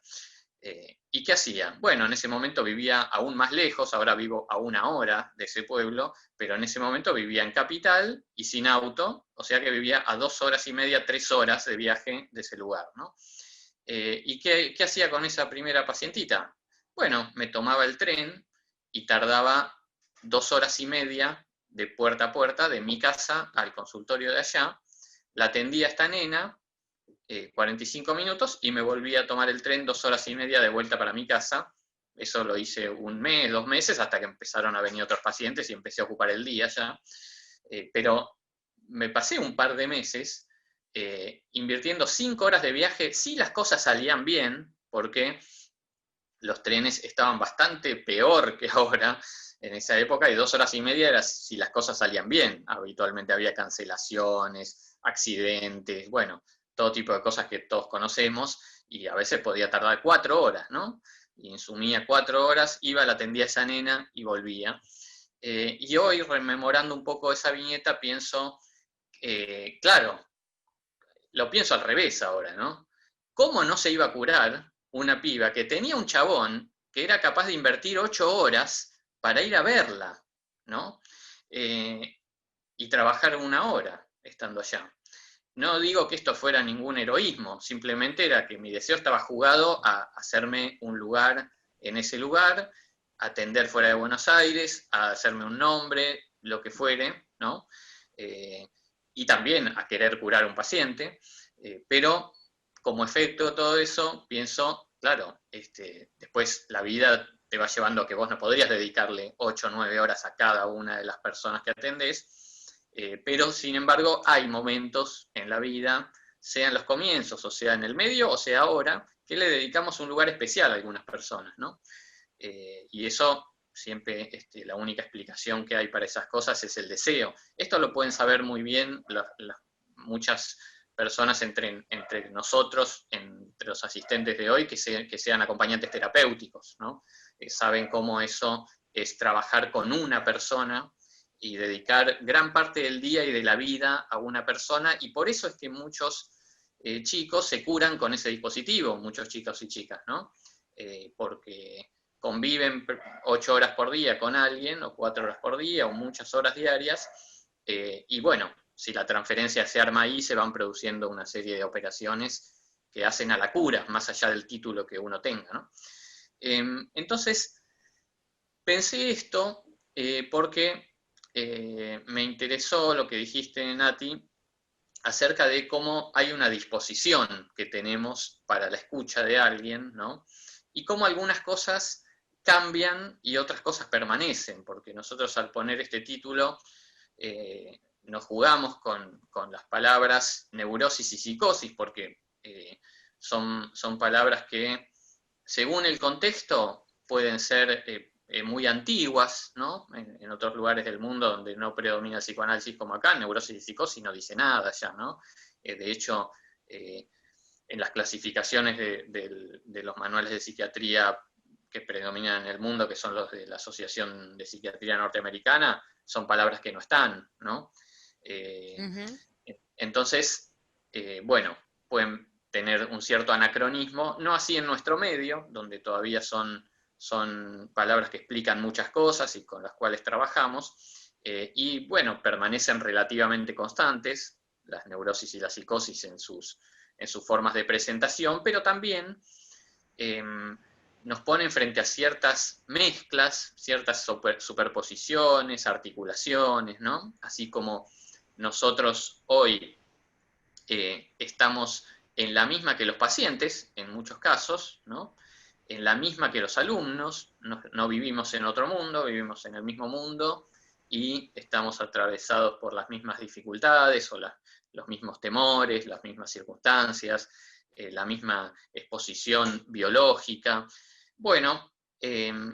¿Y qué hacía? Bueno, en ese momento vivía aún más lejos, ahora vivo a 1 hora de ese pueblo, pero en ese momento vivía en Capital y sin auto, o sea que vivía a 2 horas y media, 3 horas de viaje de ese lugar, ¿no? ¿Y qué hacía con esa primera pacientita? Bueno, me tomaba el tren y tardaba 2 horas y media de puerta a puerta, de mi casa al consultorio de allá, la atendía esta nena, 45 minutos, y me volví a tomar el tren 2 horas y media de vuelta para mi casa. Eso lo hice 1 mes, 2 meses, hasta que empezaron a venir otros pacientes y empecé a ocupar el día ya. Pero me pasé un par de meses invirtiendo 5 horas de viaje, si las cosas salían bien, porque los trenes estaban bastante peor que ahora en esa época, y 2 horas y media era si las cosas salían bien. Habitualmente había cancelaciones, accidentes, bueno, todo tipo de cosas que todos conocemos, y a veces podía tardar 4 horas, ¿no? Y insumía 4 horas, iba, la atendía a esa nena y volvía. Y hoy, rememorando un poco esa viñeta, pienso, claro, lo pienso al revés ahora, ¿no? ¿Cómo no se iba a curar una piba que tenía un chabón que era capaz de invertir 8 horas para ir a verla, ¿no? Y trabajar 1 hora estando allá? No digo que esto fuera ningún heroísmo, simplemente era que mi deseo estaba jugado a hacerme un lugar en ese lugar, a atender fuera de Buenos Aires, a hacerme un nombre, lo que fuere, ¿no? Y también a querer curar a un paciente, pero como efecto de todo eso, pienso, claro, después la vida te va llevando a que vos no podrías dedicarle 8 o 9 horas a cada una de las personas que atendés, pero sin embargo hay momentos en la vida, sea en los comienzos, o sea en el medio, o sea ahora, que le dedicamos un lugar especial a algunas personas, ¿no? Y eso siempre, la única explicación que hay para esas cosas es el deseo. Esto lo pueden saber muy bien muchas personas entre nosotros, entre los asistentes de hoy, que sean acompañantes terapéuticos, ¿no? Saben cómo eso es trabajar con una persona y dedicar gran parte del día y de la vida a una persona, y por eso es que muchos chicos se curan con ese dispositivo, muchos chicos y chicas, ¿no? Porque conviven 8 horas por día con alguien, o 4 horas por día, o muchas horas diarias, y bueno, si la transferencia se arma ahí, se van produciendo una serie de operaciones que hacen a la cura, más allá del título que uno tenga, ¿no? Entonces, pensé esto porque me interesó lo que dijiste, Nati, acerca de cómo hay una disposición que tenemos para la escucha de alguien, ¿no? Y cómo algunas cosas cambian y otras cosas permanecen, porque nosotros al poner este título nos jugamos con las palabras neurosis y psicosis, porque son palabras que, según el contexto, pueden ser muy antiguas, ¿no? En otros lugares del mundo donde no predomina el psicoanálisis como acá, neurosis y psicosis no dice nada ya, ¿no? De hecho, en las clasificaciones de los manuales de psiquiatría que predominan en el mundo, que son los de la Asociación de Psiquiatría Norteamericana, son palabras que no están, ¿no? Entonces, bueno, pueden tener un cierto anacronismo, no así en nuestro medio, donde todavía son palabras que explican muchas cosas y con las cuales trabajamos, y bueno, permanecen relativamente constantes, las neurosis y la psicosis en sus formas de presentación, pero también nos ponen frente a ciertas mezclas, ciertas superposiciones, articulaciones, ¿no? Así como nosotros hoy estamos en la misma que los pacientes, en muchos casos, ¿no? En la misma que los alumnos, no vivimos en otro mundo, vivimos en el mismo mundo y estamos atravesados por las mismas dificultades o los mismos temores, las mismas circunstancias, la misma exposición biológica. Bueno,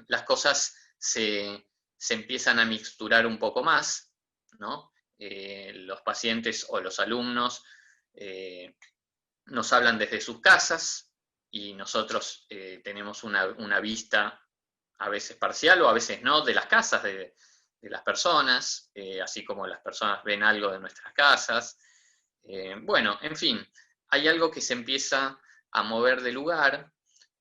las cosas se empiezan a mixturar un poco más, ¿no? Los pacientes o los alumnos nos hablan desde sus casas y nosotros tenemos una vista a veces parcial o a veces no de las casas de las personas, así como las personas ven algo de nuestras casas. Bueno, en fin, hay algo que se empieza a mover de lugar.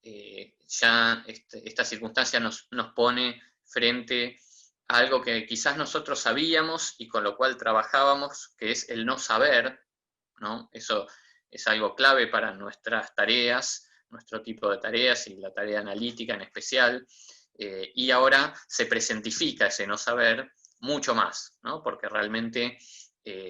Ya esta circunstancia nos pone frente a algo que quizás nosotros sabíamos y con lo cual trabajábamos, que es el no saber, ¿no? Eso es algo clave para nuestras tareas, nuestro tipo de tareas y la tarea analítica en especial, y ahora se presentifica ese no saber mucho más, ¿no? Porque realmente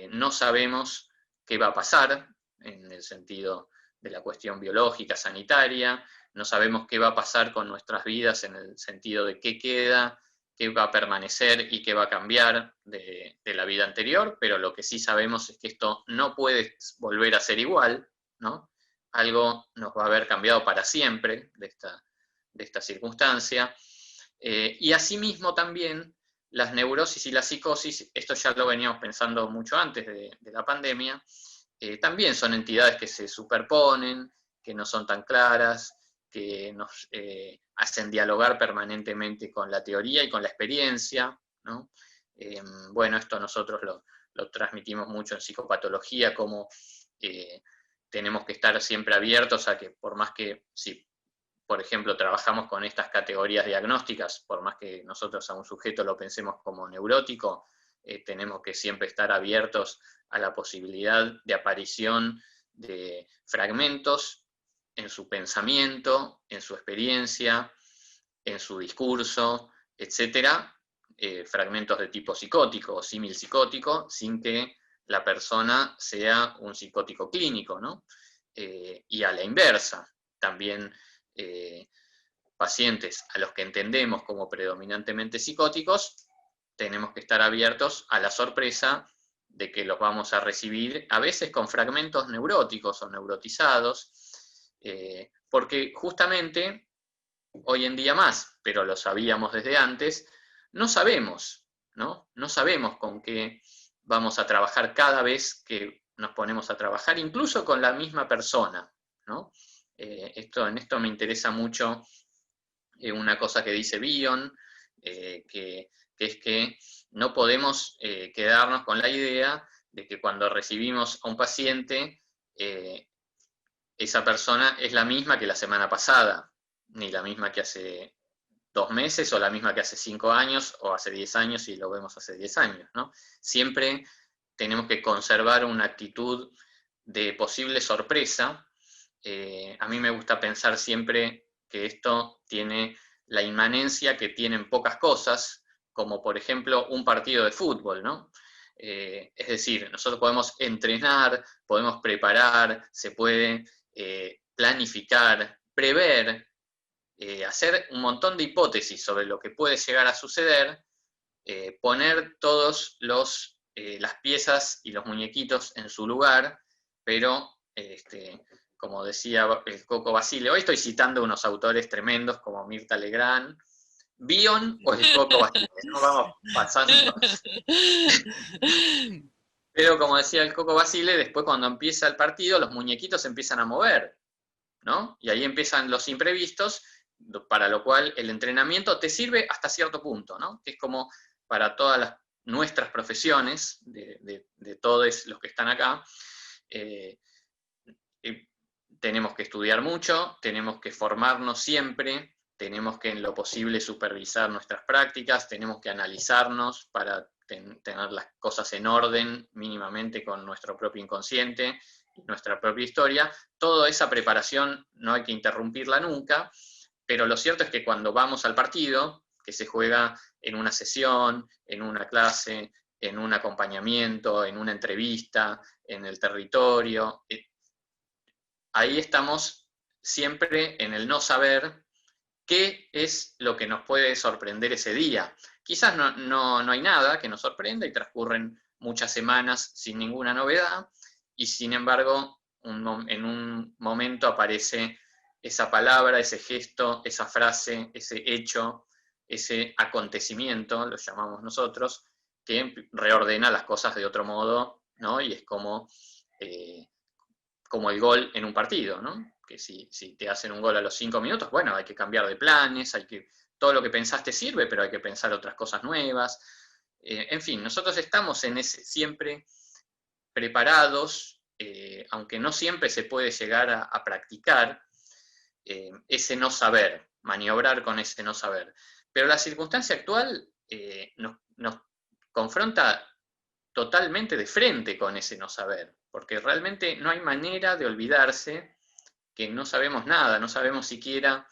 no sabemos qué va a pasar en el sentido de la cuestión biológica, sanitaria, no sabemos qué va a pasar con nuestras vidas en el sentido de qué queda, qué va a permanecer y qué va a cambiar de la vida anterior, pero lo que sí sabemos es que esto no puede volver a ser igual, ¿no? Algo nos va a haber cambiado para siempre de esta circunstancia. Y asimismo también las neurosis y la psicosis, esto ya lo veníamos pensando mucho antes de la pandemia, también son entidades que se superponen, que no son tan claras, que nos hacen dialogar permanentemente con la teoría y con la experiencia, ¿no? Bueno, esto nosotros lo transmitimos mucho en psicopatología, como tenemos que estar siempre abiertos a que por más que, si por ejemplo trabajamos con estas categorías diagnósticas, por más que nosotros a un sujeto lo pensemos como neurótico, tenemos que siempre estar abiertos a la posibilidad de aparición de fragmentos en su pensamiento, en su experiencia, en su discurso, etcétera, fragmentos de tipo psicótico o símil psicótico, sin que la persona sea un psicótico clínico, ¿no? Y a la inversa, también pacientes a los que entendemos como predominantemente psicóticos, tenemos que estar abiertos a la sorpresa de que los vamos a recibir, a veces con fragmentos neuróticos o neurotizados, porque justamente, hoy en día más, pero lo sabíamos desde antes, no sabemos, ¿no? No sabemos con qué vamos a trabajar cada vez que nos ponemos a trabajar, incluso con la misma persona, ¿no? En esto me interesa mucho una cosa que dice Bion, que es que no podemos quedarnos con la idea de que cuando recibimos a un paciente, esa persona es la misma que la semana pasada, ni la misma que hace 2 meses, o la misma que hace 5 años, o hace 10 años, y lo vemos hace 10 años, ¿no? Siempre tenemos que conservar una actitud de posible sorpresa. A mí me gusta pensar siempre que esto tiene la inmanencia que tienen pocas cosas, como por ejemplo un partido de fútbol, ¿no? Es decir, nosotros podemos entrenar, podemos preparar, se puede planificar, prever, hacer un montón de hipótesis sobre lo que puede llegar a suceder, poner todos las piezas y los muñequitos en su lugar, pero como decía el Coco Basile, hoy estoy citando unos autores tremendos como Mirta Legrand, Bion o el Coco Basile, ¿no? Vamos pasando. Pero como decía el Coco Basile, después cuando empieza el partido, los muñequitos se empiezan a mover, ¿no? Y ahí empiezan los imprevistos, para lo cual el entrenamiento te sirve hasta cierto punto, ¿no? Que es como para todas nuestras profesiones, de todos los que están acá, tenemos que estudiar mucho, tenemos que formarnos siempre, tenemos que en lo posible supervisar nuestras prácticas, tenemos que analizarnos para tener las cosas en orden mínimamente con nuestro propio inconsciente, nuestra propia historia. Toda esa preparación no hay que interrumpirla nunca, pero lo cierto es que cuando vamos al partido, que se juega en una sesión, en una clase, en un acompañamiento, en una entrevista, en el territorio, ahí estamos siempre en el no saber qué es lo que nos puede sorprender ese día. Quizás no hay nada que nos sorprenda y transcurren muchas semanas sin ninguna novedad, y sin embargo, en un momento aparece esa palabra, ese gesto, esa frase, ese hecho, ese acontecimiento, lo llamamos nosotros, que reordena las cosas de otro modo, ¿no? Y es como el gol en un partido, ¿no? Que si te hacen un gol a los 5 minutos, bueno, hay que cambiar de planes, todo lo que pensaste sirve, pero hay que pensar otras cosas nuevas. En fin, nosotros estamos en ese siempre preparados, aunque no siempre se puede llegar a practicar ese no saber, maniobrar con ese no saber. Pero la circunstancia actual nos confronta totalmente de frente con ese no saber, porque realmente no hay manera de olvidarse que no sabemos nada, no sabemos siquiera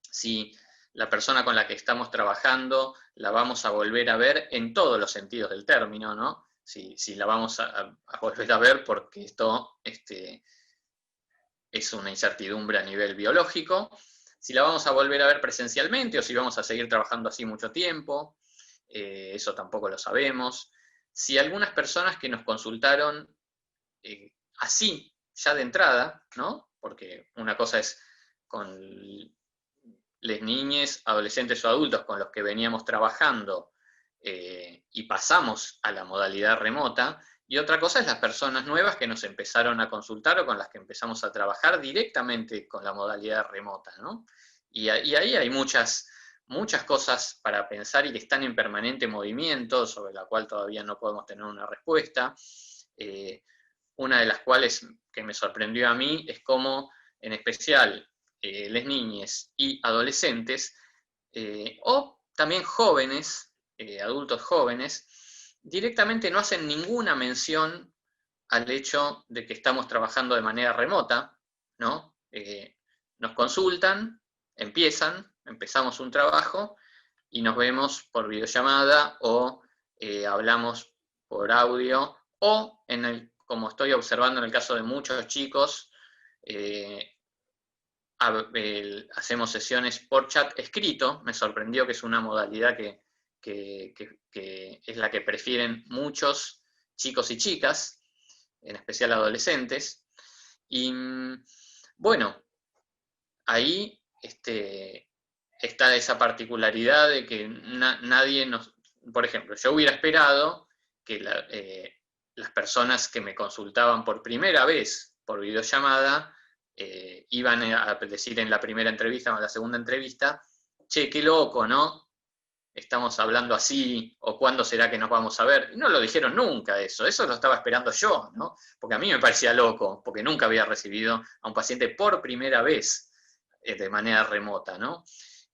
si la persona con la que estamos trabajando la vamos a volver a ver en todos los sentidos del término, ¿no? Si la vamos a volver a ver porque esto es una incertidumbre a nivel biológico, si la vamos a volver a ver presencialmente o si vamos a seguir trabajando así mucho tiempo, eso tampoco lo sabemos. Si algunas personas que nos consultaron así, ya de entrada, ¿no? Porque una cosa es con les niñes, adolescentes o adultos con los que veníamos trabajando y pasamos a la modalidad remota, y otra cosa es las personas nuevas que nos empezaron a consultar o con las que empezamos a trabajar directamente con la modalidad remota, ¿no? Y ahí hay muchas cosas para pensar y que están en permanente movimiento, sobre la cual todavía no podemos tener una respuesta. Una de las cuales que me sorprendió a mí es cómo, en especial, les niñes y adolescentes, o también jóvenes, adultos jóvenes, directamente no hacen ninguna mención al hecho de que estamos trabajando de manera remota, ¿no? Nos consultan, empezamos un trabajo y nos vemos por videollamada o hablamos por audio, o como estoy observando en el caso de muchos chicos, hacemos sesiones por chat escrito. Me sorprendió que es una modalidad que es la que prefieren muchos chicos y chicas, en especial adolescentes. Y bueno, ahí está esa particularidad de que nadie nos... Por ejemplo, yo hubiera esperado que las personas que me consultaban por primera vez por videollamada iban a decir en la primera entrevista o en la segunda entrevista, che, qué loco, ¿no? Estamos hablando así, o cuándo será que nos vamos a ver. Y no lo dijeron nunca eso lo estaba esperando yo, ¿no? Porque a mí me parecía loco, porque nunca había recibido a un paciente por primera vez de manera remota, ¿no?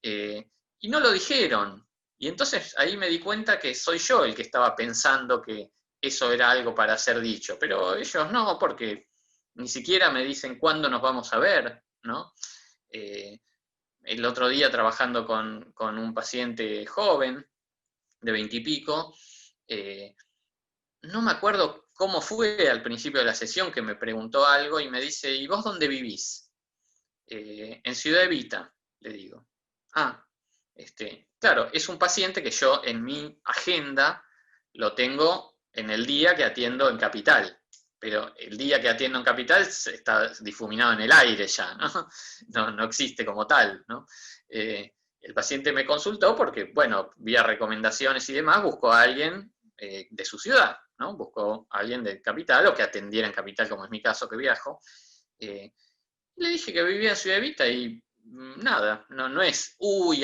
Y no lo dijeron. Y entonces ahí me di cuenta que soy yo el que estaba pensando que eso era algo para ser dicho, pero ellos no, porque ni siquiera me dicen cuándo nos vamos a ver, ¿no? El otro día trabajando con un paciente joven, de 20 y pico, no me acuerdo cómo fue al principio de la sesión que me preguntó algo y me dice, ¿y vos dónde vivís? En Ciudad Evita, le digo. Claro, es un paciente que yo en mi agenda lo tengo en el día que atiendo en Capital, pero el día que atiendo en Capital está difuminado en el aire ya, ¿no? No existe como tal, ¿no? El paciente me consultó porque, bueno, vía recomendaciones y demás, buscó a alguien de su ciudad, ¿no? Buscó a alguien de Capital o que atendiera en Capital, como es mi caso, que viajo. Le dije que vivía en Ciudad Evita y nada, no es,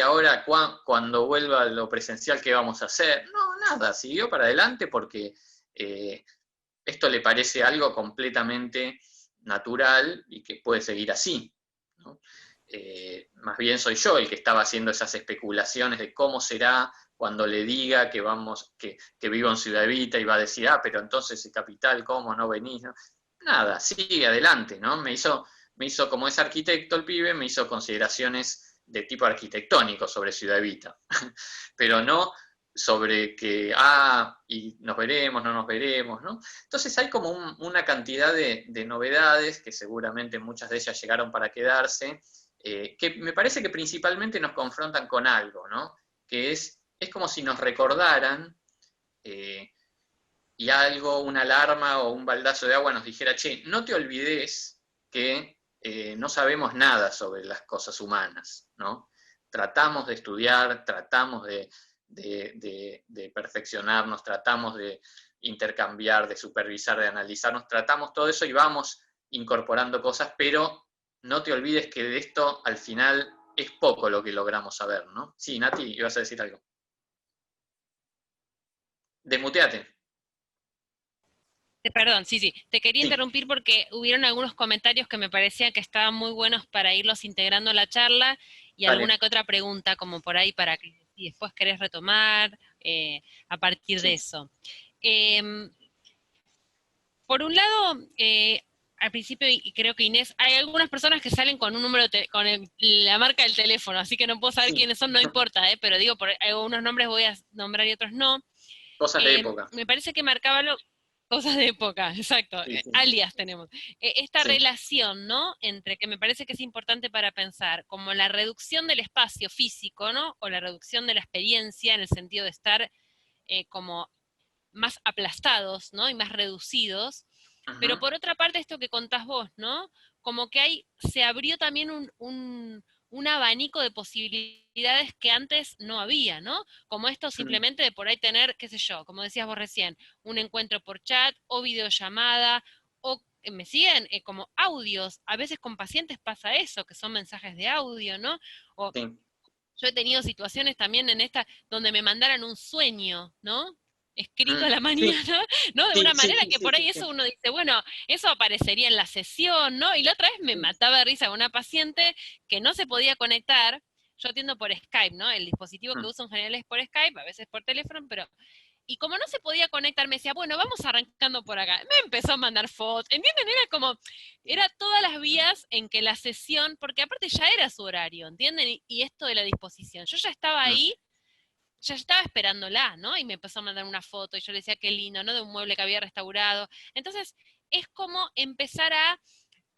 ahora cuando vuelva a lo presencial, ¿qué vamos a hacer? No, nada, siguió para adelante porque esto le parece algo completamente natural y que puede seguir así, ¿no? Más bien soy yo el que estaba haciendo esas especulaciones de cómo será cuando le diga que vivo en Ciudad Evita y va a decir, pero entonces en Capital, ¿cómo no venís? ¿No? Nada, sigue adelante, ¿no? Me hizo, como es arquitecto el pibe, me hizo consideraciones de tipo arquitectónico sobre Ciudad Evita, pero no sobre que, y nos veremos, no nos veremos, ¿no? Entonces hay como una cantidad de novedades, que seguramente muchas de ellas llegaron para quedarse, que me parece que principalmente nos confrontan con algo, ¿no? Que es como si nos recordaran, y algo, una alarma o un baldazo de agua nos dijera, che, no te olvides que no sabemos nada sobre las cosas humanas, ¿no? Tratamos de estudiar, tratamos de perfeccionarnos, tratamos de intercambiar, de supervisar, de analizarnos, tratamos todo eso y vamos incorporando cosas, pero no te olvides que de esto al final es poco lo que logramos saber, ¿no? Sí, Nati, ibas a decir algo. Desmuteate. Perdón, sí. Te quería Sí. interrumpir porque hubieron algunos comentarios que me parecían que estaban muy buenos para irlos integrando a la charla y Dale. alguna que otra pregunta como por ahí para que si después querés retomar a partir de eso. Por un lado, al principio, y creo que Inés, hay algunas personas que salen con un número, con la marca del teléfono, así que no puedo saber quiénes son, no importa, pero digo, por algunos nombres voy a nombrar y otros no. Cosas de época. Me parece que marcaba cosas de época, exacto, Sí. alias tenemos. Esta relación, ¿no? Entre que me parece que es importante para pensar, como la reducción del espacio físico, ¿no? O la reducción de la experiencia en el sentido de estar como más aplastados, ¿no? Y más reducidos. Ajá. Pero por otra parte, esto que contás vos, ¿no? Como que se abrió también un abanico de posibilidades que antes no había, ¿no? Como esto simplemente de por ahí tener, qué sé yo, como decías vos recién, un encuentro por chat o videollamada, o me siguen como audios. A veces con pacientes pasa eso, que son mensajes de audio, ¿no? O yo he tenido situaciones también en esta donde me mandaran un sueño, ¿no? Escrito a la mañana, ¿no? De una manera que por ahí eso uno dice, bueno, eso aparecería en la sesión, ¿no? Y la otra vez me mataba de risa una paciente que no se podía conectar. Yo atiendo por Skype, ¿no? El dispositivo que uso en general es por Skype, a veces por teléfono, pero... Y como no se podía conectar, me decía, bueno, vamos arrancando por acá. Me empezó a mandar fotos, ¿entienden? Era todas las vías en que la sesión, porque aparte ya era su horario, ¿entienden? Y esto de la disposición. Yo ya estaba ahí, ya estaba esperándola, ¿no? Y me empezó a mandar una foto y yo le decía qué lindo, ¿no? De un mueble que había restaurado. Entonces, es como empezar a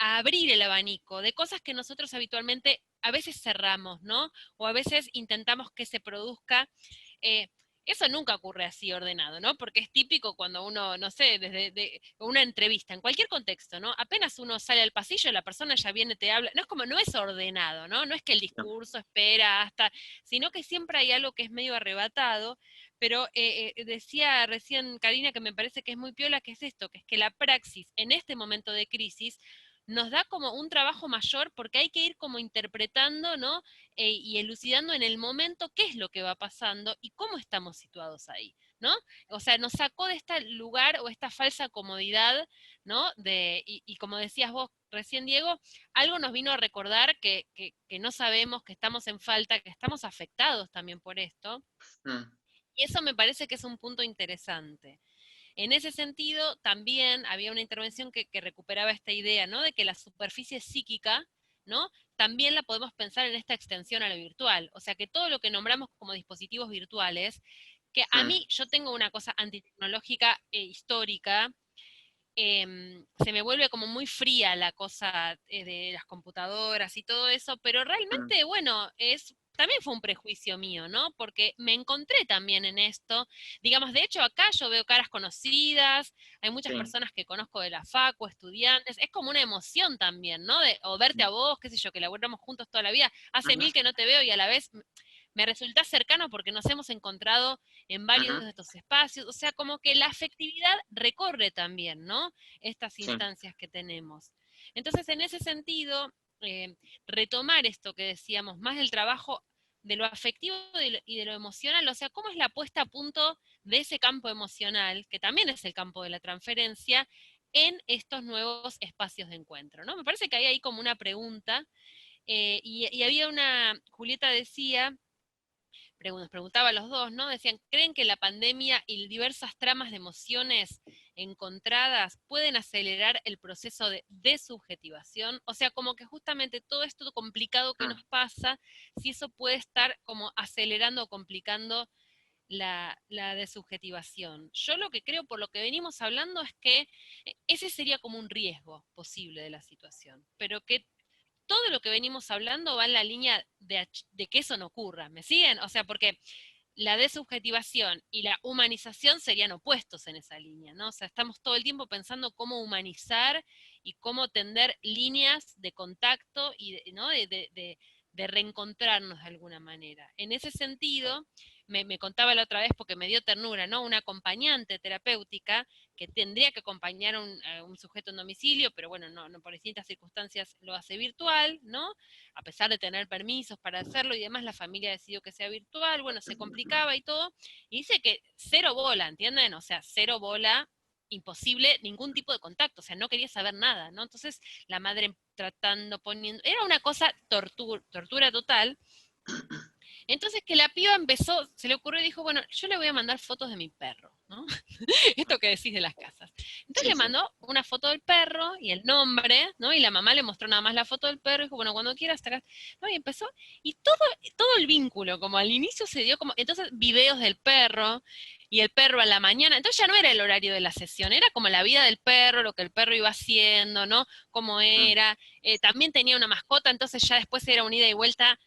a abrir el abanico de cosas que nosotros habitualmente a veces cerramos, ¿no? O a veces intentamos que se produzca. Eso nunca ocurre así ordenado, ¿no? Porque es típico cuando uno, no sé, desde una entrevista, en cualquier contexto, ¿no? Apenas uno sale al pasillo, la persona ya viene, te habla, no es como, no es ordenado, ¿no? No es que el discurso espera hasta, sino que siempre hay algo que es medio arrebatado, pero decía recién Karina que me parece que es muy piola, que es esto, que es que la praxis en este momento de crisis nos da como un trabajo mayor porque hay que ir como interpretando, ¿no? Y elucidando en el momento qué es lo que va pasando y cómo estamos situados ahí, ¿no? O sea, nos sacó de este lugar o esta falsa comodidad, ¿no? Y como decías vos recién, Diego, algo nos vino a recordar que no sabemos, que estamos en falta, que estamos afectados también por esto. Y eso me parece que es un punto interesante. En ese sentido, también había una intervención que recuperaba esta idea, ¿no? De que la superficie psíquica, ¿no? También la podemos pensar en esta extensión a lo virtual. O sea, que todo lo que nombramos como dispositivos virtuales, que a mí, yo tengo una cosa antitecnológica histórica, se me vuelve como muy fría la cosa de las computadoras y todo eso, pero realmente, bueno, también fue un prejuicio mío, ¿no? Porque me encontré también en esto. Digamos, de hecho, acá yo veo caras conocidas, hay muchas personas que conozco de la facu, estudiantes, es como una emoción también, ¿no? O verte a vos, qué sé yo, que laburamos juntos toda la vida, hace mil que no te veo y a la vez me resulta cercano porque nos hemos encontrado en varios de estos espacios, o sea, como que la afectividad recorre también, ¿no? Estas instancias que tenemos. Entonces, en ese sentido, retomar esto que decíamos, más del trabajo de lo afectivo y de lo emocional, o sea, cómo es la puesta a punto de ese campo emocional, que también es el campo de la transferencia, en estos nuevos espacios de encuentro, ¿no? Me parece que hay ahí como una pregunta, y había Julieta decía, nos preguntaba a los dos, ¿no? Decían, ¿creen que la pandemia y diversas tramas de emociones encontradas pueden acelerar el proceso de desubjetivación? O sea, como que justamente todo esto complicado que nos pasa, si eso puede estar como acelerando o complicando la desubjetivación. Yo lo que creo, por lo que venimos hablando, es que ese sería como un riesgo posible de la situación, pero que todo lo que venimos hablando va en la línea de que eso no ocurra, ¿me siguen? O sea, porque la desubjetivación y la humanización serían opuestos en esa línea, ¿no? O sea, estamos todo el tiempo pensando cómo humanizar y cómo tender líneas de contacto y ¿no? de reencontrarnos de alguna manera. En ese sentido, me contaba la otra vez porque me dio ternura, ¿no? Una acompañante terapéutica que tendría que acompañar a un sujeto en domicilio, pero bueno, no por distintas circunstancias lo hace virtual, ¿no? A pesar de tener permisos para hacerlo y demás, la familia decidió que sea virtual, bueno, se complicaba y todo, y dice que cero bola, ¿entienden? O sea, cero bola, imposible ningún tipo de contacto, o sea, no quería saber nada, ¿no? Entonces la madre tratando, poniendo, era una cosa tortura total. Entonces que la piba empezó, se le ocurrió y dijo, bueno, yo le voy a mandar fotos de mi perro, ¿no? Esto que decís de las casas. Entonces le mandó una foto del perro y el nombre, ¿no? Y la mamá le mostró nada más la foto del perro y dijo, bueno, cuando quieras, ¿no? Y empezó, y todo el vínculo, como al inicio se dio como, entonces videos del perro, y el perro a la mañana, entonces ya no era el horario de la sesión, era como la vida del perro, lo que el perro iba haciendo, ¿no? Cómo era, también tenía una mascota, entonces ya después era un ida y vuelta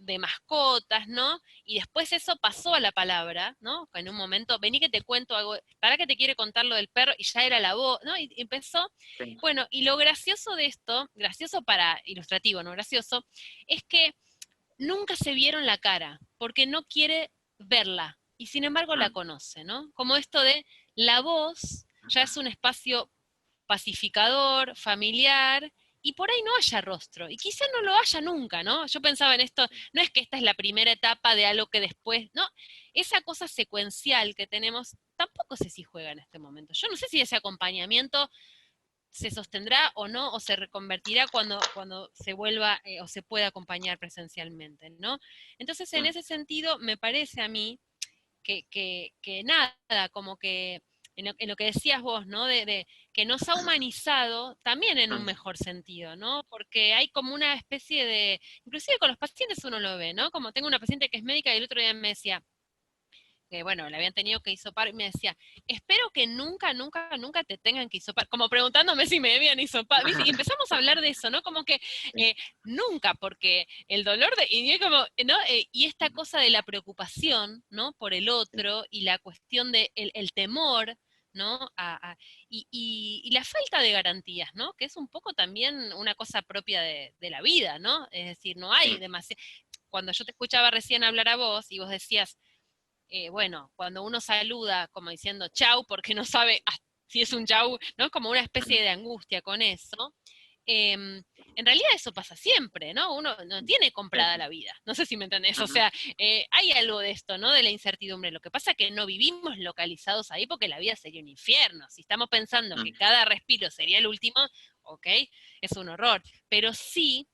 de mascotas, ¿no? Y después eso pasó a la palabra, ¿no? En un momento, vení que te cuento algo, para que te quiere contar lo del perro, y ya era la voz, ¿no? Y empezó, bueno, y lo gracioso de esto, gracioso para ilustrativo, no gracioso, es que nunca se vieron la cara, porque no quiere verla, y sin embargo la conoce, ¿no? Como esto de la voz ya es un espacio pacificador, familiar, y por ahí no haya rostro, y quizá no lo haya nunca, ¿no? Yo pensaba en esto, no es que esta es la primera etapa de algo que después, ¿no? Esa cosa secuencial que tenemos, tampoco sé si juega en este momento. Yo no sé si ese acompañamiento se sostendrá o no, o se reconvertirá cuando se vuelva o se pueda acompañar presencialmente, ¿no? Entonces, en ese sentido, me parece a mí que nada, como que en lo que decías vos, ¿no? De que nos ha humanizado también en un mejor sentido, ¿no? Porque hay como una especie inclusive con los pacientes uno lo ve, ¿no? Como tengo una paciente que es médica y el otro día me decía, que bueno, le habían tenido que hisopar, y me decía, espero que nunca, nunca, nunca te tengan que hisopar, como preguntándome si me debían hisopar, ¿viste? Y empezamos a hablar de eso, ¿no? Como que nunca, porque el dolor de, y yo como, ¿no? Y esta cosa de la preocupación, ¿no? Por el otro, y la cuestión de el temor, ¿no? Y la falta de garantías, ¿no? Que es un poco también una cosa propia de la vida, ¿no? Es decir, no hay demasiado. Cuando yo te escuchaba recién hablar a vos y vos decías, bueno, cuando uno saluda como diciendo chau porque no sabe si es un chau, ¿no? Como una especie de angustia con eso. En realidad eso pasa siempre, ¿no? Uno no tiene comprada la vida, no sé si me entendés, o sea, hay algo de esto, ¿no? De la incertidumbre, lo que pasa es que no vivimos localizados ahí porque la vida sería un infierno, si estamos pensando que cada respiro sería el último, ok, es un horror, pero sí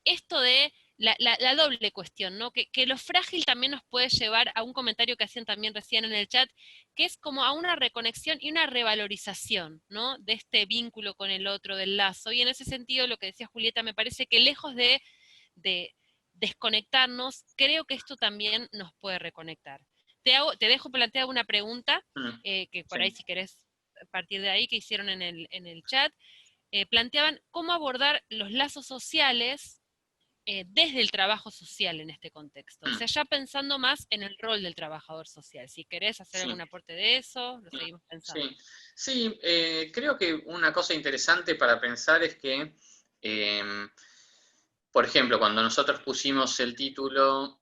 esto de la doble cuestión, ¿no? Que lo frágil también nos puede llevar a un comentario que hacían también recién en el chat, que es como a una reconexión y una revalorización, ¿no? De este vínculo con el otro, del lazo. Y en ese sentido, lo que decía Julieta, me parece que lejos de desconectarnos, creo que esto también nos puede reconectar. Te dejo planteada una pregunta, que por ahí si querés partir de ahí, que hicieron en el chat. Planteaban cómo abordar los lazos sociales desde el trabajo social en este contexto. O sea, ya pensando más en el rol del trabajador social. Si querés hacer algún aporte de eso, lo seguimos pensando. Sí, creo que una cosa interesante para pensar es que, por ejemplo, cuando nosotros pusimos el título,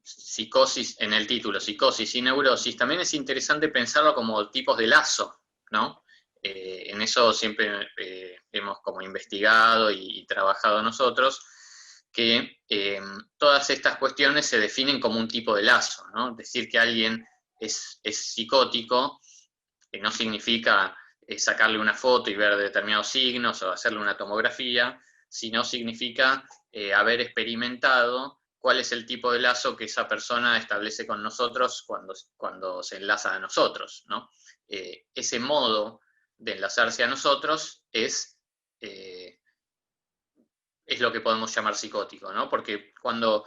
psicosis, en el título, psicosis y neurosis, también es interesante pensarlo como tipos de lazo, ¿no? En eso siempre hemos como investigado y trabajado nosotros, que todas estas cuestiones se definen como un tipo de lazo, ¿no? Decir que alguien es psicótico no significa sacarle una foto y ver determinados signos o hacerle una tomografía, sino significa haber experimentado cuál es el tipo de lazo que esa persona establece con nosotros cuando se enlaza a nosotros, ¿no? Ese modo de enlazarse a nosotros es lo que podemos llamar psicótico, ¿no? Porque cuando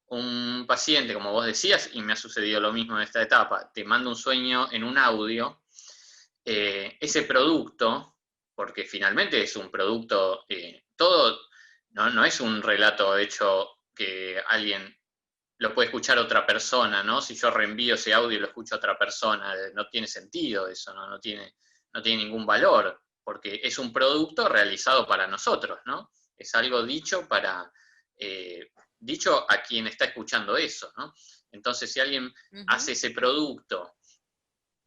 un paciente, como vos decías, y me ha sucedido lo mismo en esta etapa, te manda un sueño en un audio, ese producto, porque finalmente es un producto, todo no es un relato hecho que alguien lo puede escuchar otra persona, ¿no? Si yo reenvío ese audio y lo escucha otra persona, no tiene sentido eso, no tiene ningún valor, porque es un producto realizado para nosotros, ¿no? Es algo dicho dicho a quien está escuchando eso, ¿no? Entonces, si alguien hace ese producto,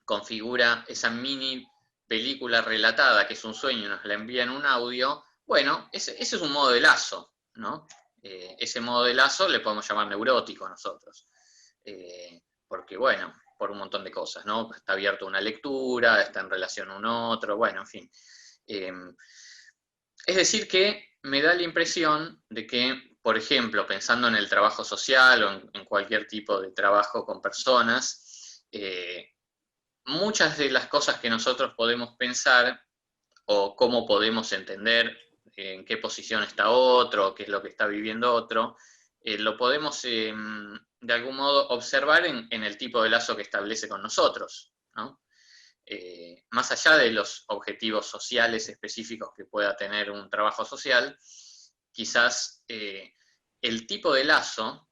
configura esa mini película relatada, que es un sueño, y nos la envía en un audio, bueno, ese es un modo de lazo, ¿no? Ese modo de lazo le podemos llamar neurótico nosotros. Porque, bueno, por un montón de cosas, ¿no? Está abierto a una lectura, está en relación a un otro, bueno, en fin. Es decir que me da la impresión de que, por ejemplo, pensando en el trabajo social o en cualquier tipo de trabajo con personas, muchas de las cosas que nosotros podemos pensar o cómo podemos entender en qué posición está otro, qué es lo que está viviendo otro, lo podemos de algún modo observar en el tipo de lazo que establece con nosotros, ¿no? Más allá de los objetivos sociales específicos que pueda tener un trabajo social, quizás el tipo de lazo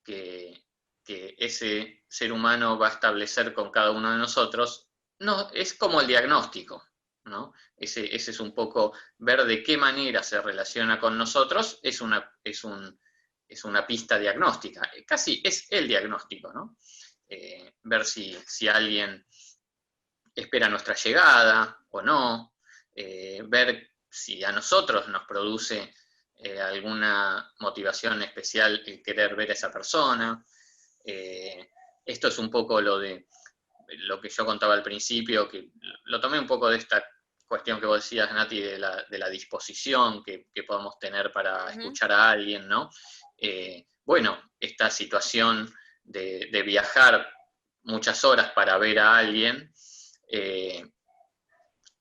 que ese ser humano va a establecer con cada uno de nosotros, no, es como el diagnóstico, ¿no? Ese es un poco ver de qué manera se relaciona con nosotros, es una pista diagnóstica, casi es el diagnóstico, ¿no? Ver si alguien espera nuestra llegada o no, ver si a nosotros nos produce alguna motivación especial el querer ver a esa persona. Esto es un poco lo que yo contaba al principio, que lo tomé un poco de esta cuestión que vos decías, Nati, de la disposición que podemos tener para escuchar a alguien, ¿no? Bueno, esta situación de viajar muchas horas para ver a alguien,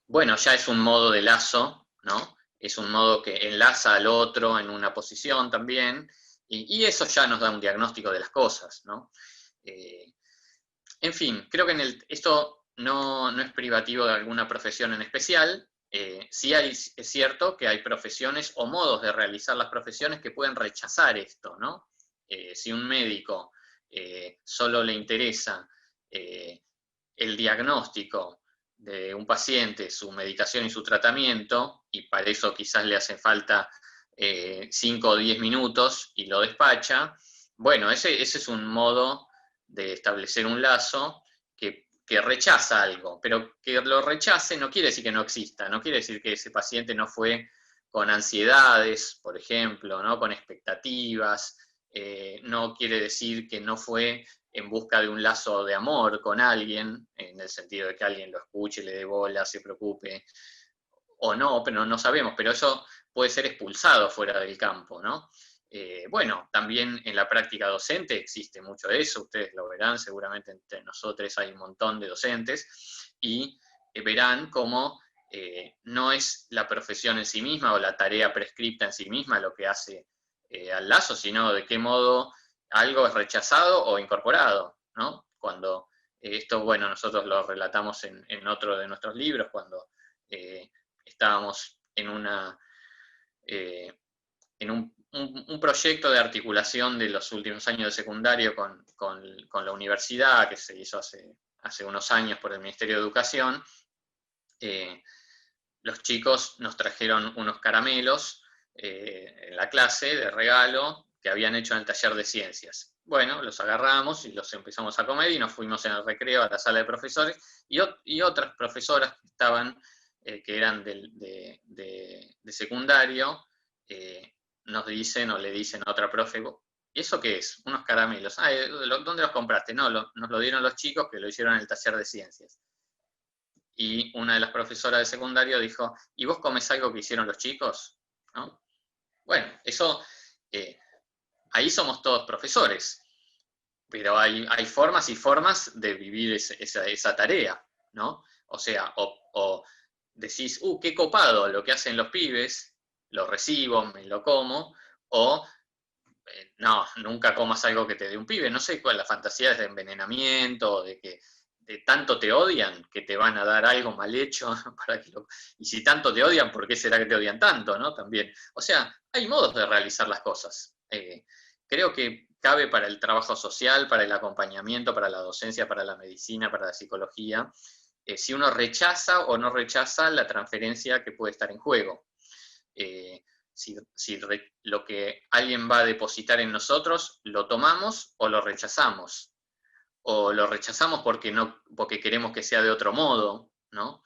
bueno, ya es un modo de lazo, ¿no? Es un modo que enlaza al otro en una posición también, y eso ya nos da un diagnóstico de las cosas, ¿no? En fin, creo que esto no es privativo de alguna profesión en especial. Sí es cierto que hay profesiones o modos de realizar las profesiones que pueden rechazar esto, ¿no? Si un médico solo le interesa el diagnóstico de un paciente, su medicación y su tratamiento, y para eso quizás le hacen falta 5 o 10 minutos y lo despacha, bueno, ese es un modo de establecer un lazo que rechaza algo, pero que lo rechace no quiere decir que no exista, no quiere decir que ese paciente no fue con ansiedades, por ejemplo, ¿no? Con expectativas, no quiere decir que no fue en busca de un lazo de amor con alguien, en el sentido de que alguien lo escuche, le dé bola, se preocupe, o no, pero no sabemos, pero eso puede ser expulsado fuera del campo, ¿no? Bueno, también en la práctica docente existe mucho de eso, ustedes lo verán, seguramente entre nosotros hay un montón de docentes, y verán cómo no es la profesión en sí misma o la tarea prescripta en sí misma lo que hace al lazo, sino de qué modo algo es rechazado o incorporado, ¿no? Cuando esto, bueno, nosotros lo relatamos en otro de nuestros libros, cuando estábamos en un proyecto de articulación de los últimos años de secundario con la universidad, que se hizo hace unos años por el Ministerio de Educación. Los chicos nos trajeron unos caramelos en la clase de regalo que habían hecho en el taller de ciencias. Bueno, los agarramos y los empezamos a comer y nos fuimos en el recreo a la sala de profesores y otras profesoras que estaban, que eran de secundario, nos dicen o le dicen a otra profe, ¿y eso qué es? Unos caramelos. Ah, ¿dónde los compraste? No, nos lo dieron los chicos que lo hicieron en el taller de ciencias. Y una de las profesoras de secundario dijo, ¿y vos comes algo que hicieron los chicos? ¿No? Bueno, eso, ahí somos todos profesores, pero hay formas y formas de vivir esa tarea, ¿no? O sea, o decís, qué copado lo que hacen los pibes, lo recibo, me lo como, o no, nunca comas algo que te dé un pibe, no sé cuál, la fantasía es de envenenamiento, de que de tanto te odian que te van a dar algo mal hecho, y si tanto te odian, ¿por qué será que te odian tanto, no? También, o sea, hay modos de realizar las cosas. Creo que cabe para el trabajo social, para el acompañamiento, para la docencia, para la medicina, para la psicología, si uno rechaza o no rechaza la transferencia que puede estar en juego. Si lo que alguien va a depositar en nosotros, lo tomamos o lo rechazamos. O lo rechazamos porque queremos que sea de otro modo, ¿no?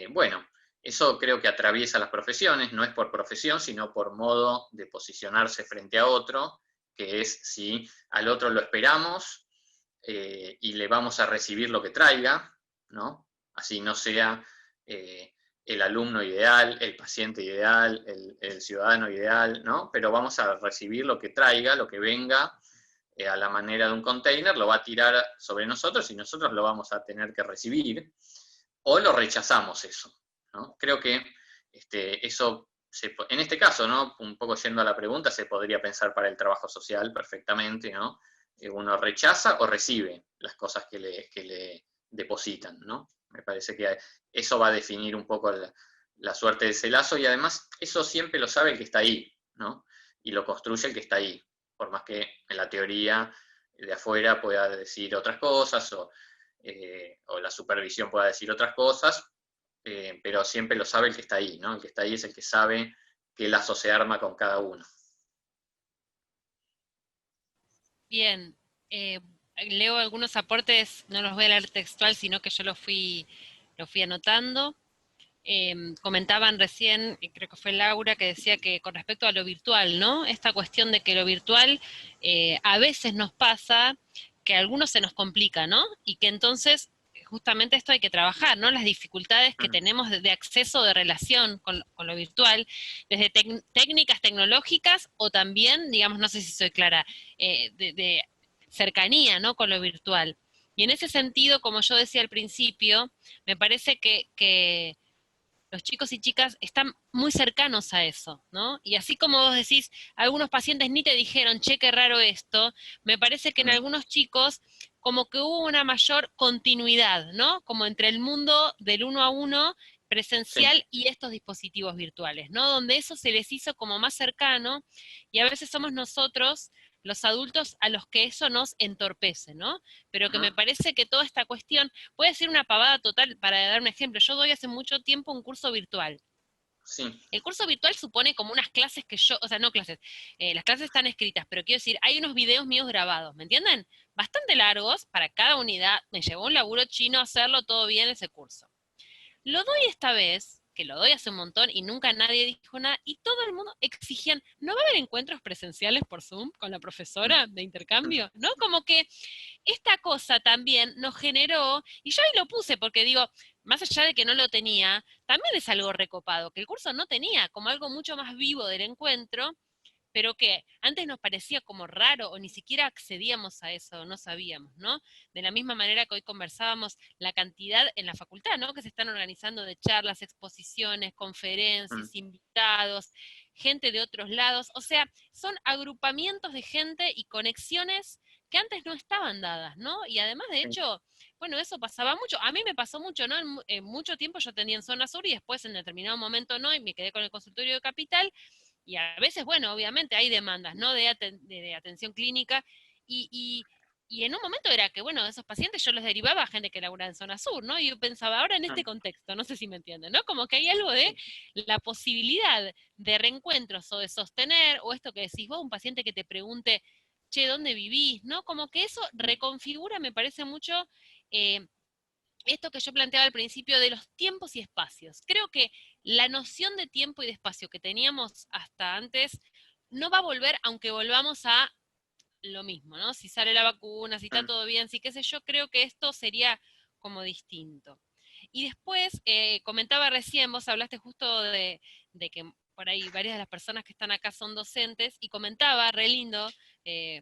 Bueno, eso creo que atraviesa las profesiones, no es por profesión, sino por modo de posicionarse frente a otro, que es si al otro lo esperamos y le vamos a recibir lo que traiga, ¿no? Así no sea el alumno ideal, el paciente ideal, el ciudadano ideal, ¿no? Pero vamos a recibir lo que traiga, lo que venga, a la manera de un container, lo va a tirar sobre nosotros y nosotros lo vamos a tener que recibir, o lo rechazamos eso, ¿no? Creo que eso, en este caso, ¿no? Un poco yendo a la pregunta, se podría pensar para el trabajo social perfectamente, ¿no? Uno rechaza o recibe las cosas que le depositan, ¿no? Me parece que eso va a definir un poco la suerte de ese lazo, y además eso siempre lo sabe el que está ahí, ¿no? Y lo construye el que está ahí, por más que en la teoría de afuera pueda decir otras cosas, o la supervisión pueda decir otras cosas, pero siempre lo sabe el que está ahí, ¿no? El que está ahí es el que sabe qué lazo se arma con cada uno. Bien, leo algunos aportes, no los voy a leer textual, sino que yo los fui anotando. Comentaban recién, y creo que fue Laura, que decía que con respecto a lo virtual, ¿no? Esta cuestión de que lo virtual a veces nos pasa que a algunos se nos complica, ¿no? Y que entonces justamente esto hay que trabajar, ¿no? Las dificultades que tenemos de acceso, de relación con lo virtual, desde técnicas tecnológicas o también, digamos, no sé si soy clara, de cercanía, ¿no? Con lo virtual. Y en ese sentido, como yo decía al principio, me parece que los chicos y chicas están muy cercanos a eso, ¿no? Y así como vos decís, algunos pacientes ni te dijeron, che, qué raro esto, me parece que en algunos chicos como que hubo una mayor continuidad, ¿no? Como entre el mundo del 1 a 1 presencial Sí. y estos dispositivos virtuales, ¿no? Donde eso se les hizo como más cercano y a veces somos nosotros, los adultos, a los que eso nos entorpece, ¿no? Pero que me Ajá. parece que toda esta cuestión puede ser una pavada total, para dar un ejemplo. Yo doy hace mucho tiempo un curso virtual. Sí. El curso virtual supone como unas clases que yo, o sea, no clases, las clases están escritas, pero quiero decir, hay unos videos míos grabados, ¿me entienden? Bastante largos para cada unidad, me llevó un laburo chino hacerlo todo bien ese curso. Lo doy esta vez, que lo doy hace un montón y nunca nadie dijo nada, y todo el mundo exigían, ¿no va a haber encuentros presenciales por Zoom con la profesora de intercambio? ¿No? Como que esta cosa también nos generó, y yo ahí lo puse porque digo, más allá de que no lo tenía, también es algo recopado, que el curso no tenía, como algo mucho más vivo del encuentro, pero que antes nos parecía como raro o ni siquiera accedíamos a eso, no sabíamos, ¿no? De la misma manera que hoy conversábamos la cantidad en la facultad, ¿no? Que se están organizando de charlas, exposiciones, conferencias, invitados, gente de otros lados, o sea, son agrupamientos de gente y conexiones que antes no estaban dadas, ¿no? Y además, de Sí. hecho, bueno, eso pasaba mucho, a mí me pasó mucho, ¿no? En mucho tiempo yo tenía en zona sur y después en determinado momento no, y me quedé con el consultorio de Capital, y a veces, bueno, obviamente hay demandas, ¿no? De atención clínica, y, y, y en un momento era que, bueno, esos pacientes yo los derivaba a gente que laburaba en zona sur, ¿no? Y yo pensaba, ahora en este contexto, no sé si me entienden, ¿no? Como que hay algo de la posibilidad de reencuentros o de sostener, o esto que decís vos, un paciente que te pregunte, che, ¿dónde vivís? ¿No? Como que eso reconfigura, me parece mucho, eh, esto que yo planteaba al principio de los tiempos y espacios. Creo que la noción de tiempo y de espacio que teníamos hasta antes no va a volver, aunque volvamos a lo mismo, ¿no? Si sale la vacuna, si está todo bien, si qué sé yo, creo que esto sería como distinto. Y después, comentaba recién, vos hablaste justo de que por ahí varias de las personas que están acá son docentes, y comentaba, re lindo, eh,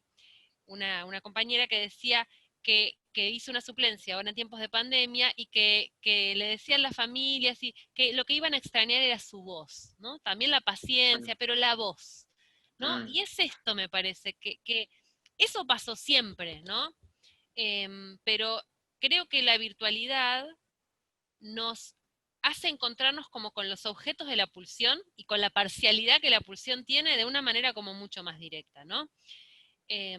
una compañera que decía que hizo una suplencia ahora en tiempos de pandemia y que le decían las familias y que lo que iban a extrañar era su voz, ¿no? También la paciencia, pero la voz, ¿no? Y es esto, me parece, que eso pasó siempre, ¿no? Pero creo que la virtualidad nos hace encontrarnos como con los objetos de la pulsión y con la parcialidad que la pulsión tiene de una manera como mucho más directa, ¿no? Eh,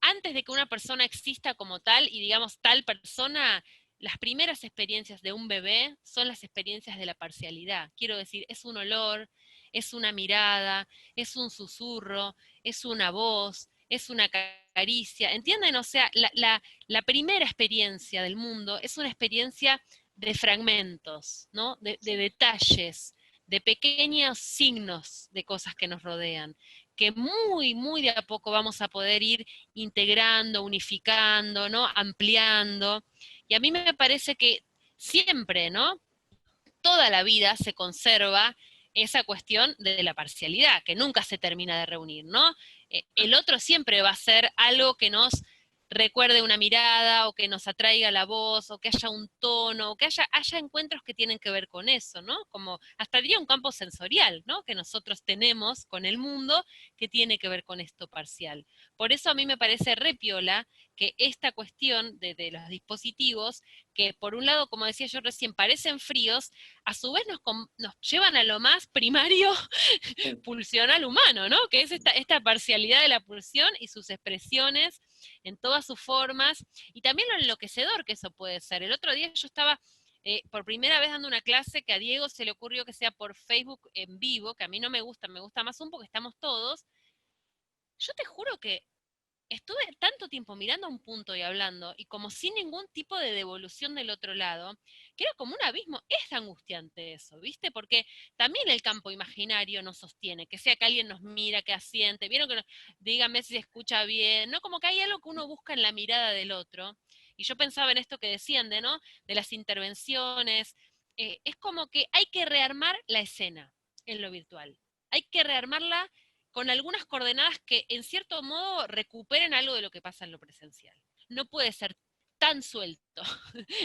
Antes de que una persona exista como tal y digamos tal persona, las primeras experiencias de un bebé son las experiencias de la parcialidad. Quiero decir, es un olor, es una mirada, es un susurro, es una voz, es una caricia. ¿Entienden? O sea, la primera experiencia del mundo es una experiencia de fragmentos, ¿no? De detalles, de pequeños signos de cosas que nos rodean, que muy, muy de a poco vamos a poder ir integrando, unificando, ¿no? Ampliando. Y a mí me parece que siempre, ¿no? Toda la vida se conserva esa cuestión de la parcialidad, que nunca se termina de reunir, ¿no? El otro siempre va a ser algo que nos recuerde una mirada, o que nos atraiga la voz, o que haya un tono, o que haya encuentros que tienen que ver con eso, ¿no? Como hasta diría un campo sensorial, ¿no? Que nosotros tenemos con el mundo que tiene que ver con esto parcial. Por eso a mí me parece re piola que esta cuestión de los dispositivos, que por un lado, como decía yo recién, parecen fríos, a su vez nos llevan a lo más primario pulsional humano, ¿no? Que es esta parcialidad de la pulsión y sus expresiones en todas sus formas, y también lo enloquecedor que eso puede ser. El otro día yo estaba por primera vez dando una clase que a Diego se le ocurrió que sea por Facebook en vivo, que a mí no me gusta, me gusta más porque estamos todos. Yo te juro que estuve tanto tiempo mirando a un punto y hablando, y como sin ningún tipo de devolución del otro lado, que era como un abismo. Es angustiante eso, ¿viste? Porque también el campo imaginario nos sostiene, que sea que alguien nos mira, que asiente, vieron que díganme si se escucha bien, ¿no? Como que hay algo que uno busca en la mirada del otro. Y yo pensaba en esto que decían ¿no? De las intervenciones. Es como que hay que rearmar la escena en lo virtual. Hay que rearmarla con algunas coordenadas que en cierto modo recuperen algo de lo que pasa en lo presencial. No puede ser tan suelto,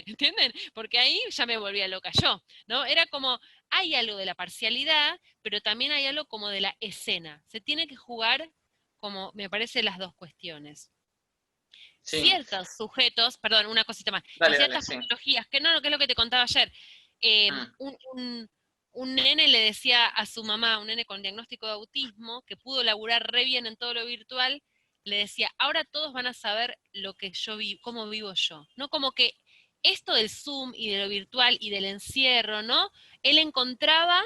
¿entienden? Porque ahí ya me volvía loca yo, ¿no? Era como, hay algo de la parcialidad, pero también hay algo como de la escena. Se tiene que jugar como, me parece, las dos cuestiones. Sí, ciertos sujetos, perdón, una cosita más, dale, ciertas sí. patologías, que no, que es lo que te contaba ayer. Un nene le decía a su mamá, un nene con diagnóstico de autismo, que pudo laburar re bien en todo lo virtual, le decía, ahora todos van a saber lo que yo vivo, cómo vivo yo, ¿no? Como que esto del Zoom y de lo virtual y del encierro, ¿no? Él encontraba,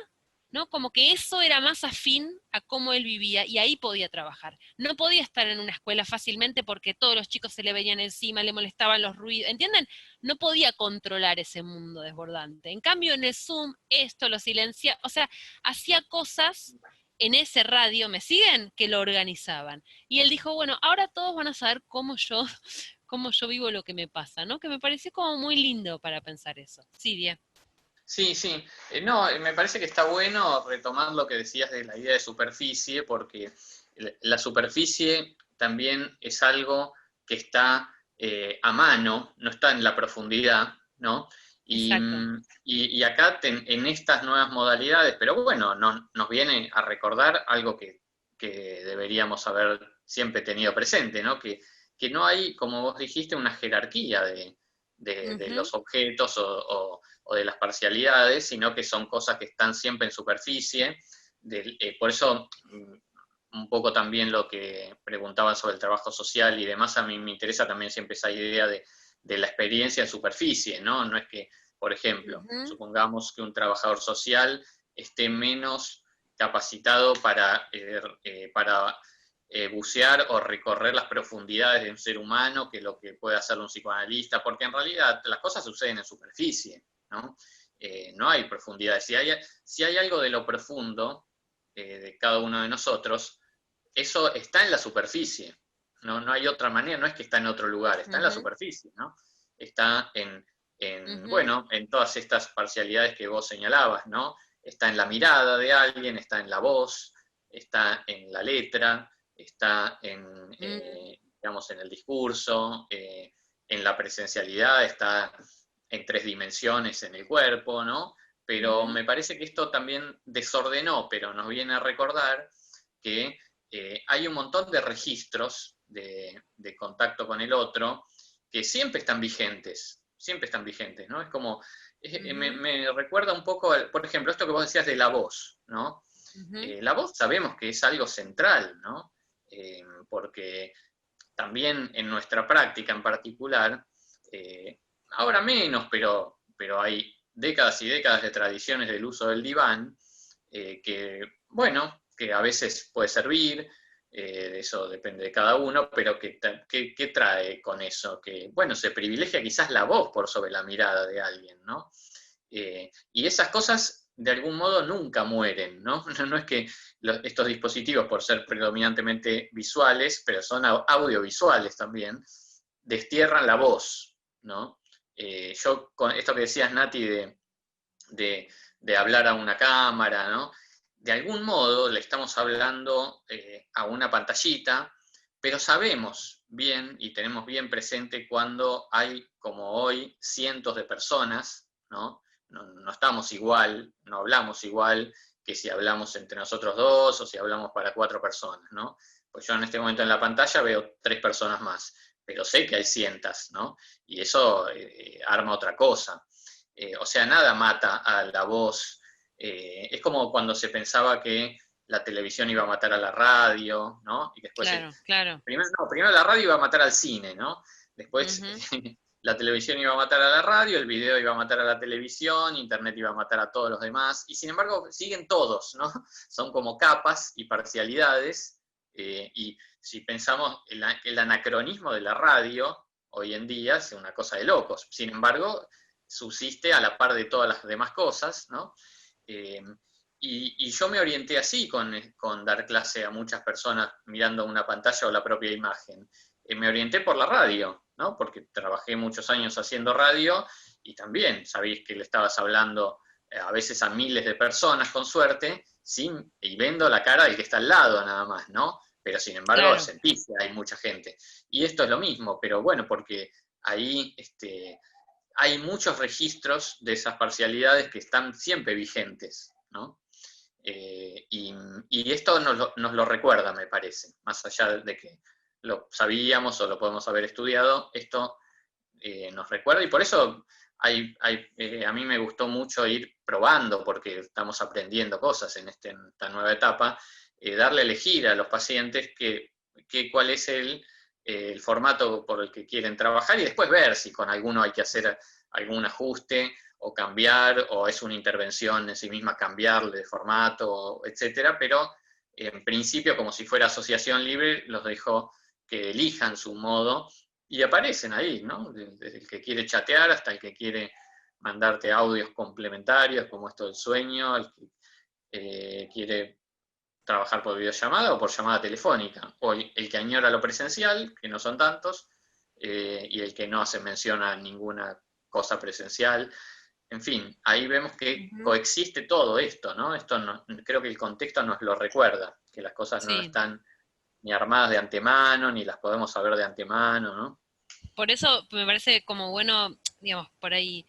¿no? Como que eso era más afín a cómo él vivía y ahí podía trabajar. No podía estar en una escuela fácilmente porque todos los chicos se le venían encima, le molestaban los ruidos, ¿entienden? No podía controlar ese mundo desbordante. En cambio, en el Zoom, esto lo silenciaba, o sea, hacía cosas en ese radio, ¿me siguen? Que lo organizaban. Y él dijo, bueno, ahora todos van a saber cómo yo vivo lo que me pasa, ¿no? Que me pareció como muy lindo para pensar eso. Sí, Dia. Sí, sí. No, me parece que está bueno retomar lo que decías de la idea de superficie, porque la superficie también es algo que está a mano, no está en la profundidad, ¿no? Y, Exacto. y acá en estas nuevas modalidades, pero bueno, nos viene a recordar algo que deberíamos haber siempre tenido presente, ¿no? Que no hay, como vos dijiste, una jerarquía de los objetos o de las parcialidades, sino que son cosas que están siempre en superficie. Por eso, un poco también lo que preguntaban sobre el trabajo social y demás, a mí me interesa también siempre esa idea de la experiencia en superficie, ¿no? No es que, por ejemplo, supongamos que un trabajador social esté menos capacitado para bucear o recorrer las profundidades de un ser humano que lo que puede hacer un psicoanalista, porque en realidad las cosas suceden en superficie, ¿no? No hay profundidad. Si hay algo de lo profundo de cada uno de nosotros, eso está en la superficie. No hay otra manera, no es que está en otro lugar, está en la superficie, ¿no? Está bueno, en todas estas parcialidades que vos señalabas, ¿no? Está en la mirada de alguien, está en la voz, está en la letra, está digamos, en el discurso, en la presencialidad, está en 3 dimensiones en el cuerpo, ¿no? Pero me parece que esto también desordenó, pero nos viene a recordar que hay un montón de registros de contacto con el otro que siempre están vigentes, ¿no? Es como, me recuerda un poco, por ejemplo, esto que vos decías de la voz, ¿no? La voz sabemos que es algo central, ¿no? Porque también en nuestra práctica en particular, ahora menos, pero hay décadas y décadas de tradiciones del uso del diván, que, bueno, que a veces puede servir, eso depende de cada uno, pero ¿qué trae con eso? Que, bueno, se privilegia quizás la voz por sobre la mirada de alguien, ¿no? Y esas cosas de algún modo nunca mueren, ¿no? No es que estos dispositivos, por ser predominantemente visuales, pero son audiovisuales también, destierran la voz, ¿no? Yo, con esto que decías, Nati, de hablar a una cámara, ¿no? De algún modo le estamos hablando a una pantallita, pero sabemos bien y tenemos bien presente cuando hay, como hoy, cientos de personas, ¿no? No estamos igual, no hablamos igual que si hablamos entre nosotros dos o si hablamos para 4 personas, ¿no? Pues yo en este momento en la pantalla veo 3 personas más, pero sé que hay cientos, ¿no? Y eso arma otra cosa. O sea, nada mata a la voz. Es como cuando se pensaba que la televisión iba a matar a la radio, ¿no? Y después, Claro. primero la radio iba a matar al cine, ¿no? Después la televisión iba a matar a la radio, el video iba a matar a la televisión, internet iba a matar a todos los demás, y sin embargo siguen todos, ¿no? Son como capas y parcialidades, y si pensamos el anacronismo de la radio, hoy en día es una cosa de locos. Sin embargo, subsiste a la par de todas las demás cosas, ¿no? Y yo me orienté así con dar clase a muchas personas mirando una pantalla o la propia imagen. Me orienté por la radio, ¿no? Porque trabajé muchos años haciendo radio y también sabéis que le estabas hablando a veces a miles de personas con suerte, y viendo la cara del que está al lado nada más, ¿no? Pero sin embargo sentís que hay mucha gente. Y esto es lo mismo, pero bueno, porque ahí hay muchos registros de esas parcialidades que están siempre vigentes, ¿no? Y esto nos lo recuerda, me parece, más allá de que lo sabíamos o lo podemos haber estudiado, esto nos recuerda, y por eso a mí me gustó mucho ir probando, porque estamos aprendiendo cosas en esta nueva etapa, darle a elegir a los pacientes cuál es el formato por el que quieren trabajar, y después ver si con alguno hay que hacer algún ajuste, o cambiar, o es una intervención en sí misma cambiarle de formato, etcétera, pero en principio, como si fuera asociación libre, los dejo que elijan su modo, y aparecen ahí, ¿no? Desde el que quiere chatear hasta el que quiere mandarte audios complementarios, como esto del sueño, el que quiere trabajar por videollamada o por llamada telefónica, o el que añora lo presencial, que no son tantos, y el que no hace mención a ninguna cosa presencial. En fin, ahí vemos que coexiste todo esto, ¿no? Creo que el contexto nos lo recuerda, que las cosas no Sí. están ni armadas de antemano, ni las podemos saber de antemano, ¿no? Por eso me parece como bueno, digamos, por ahí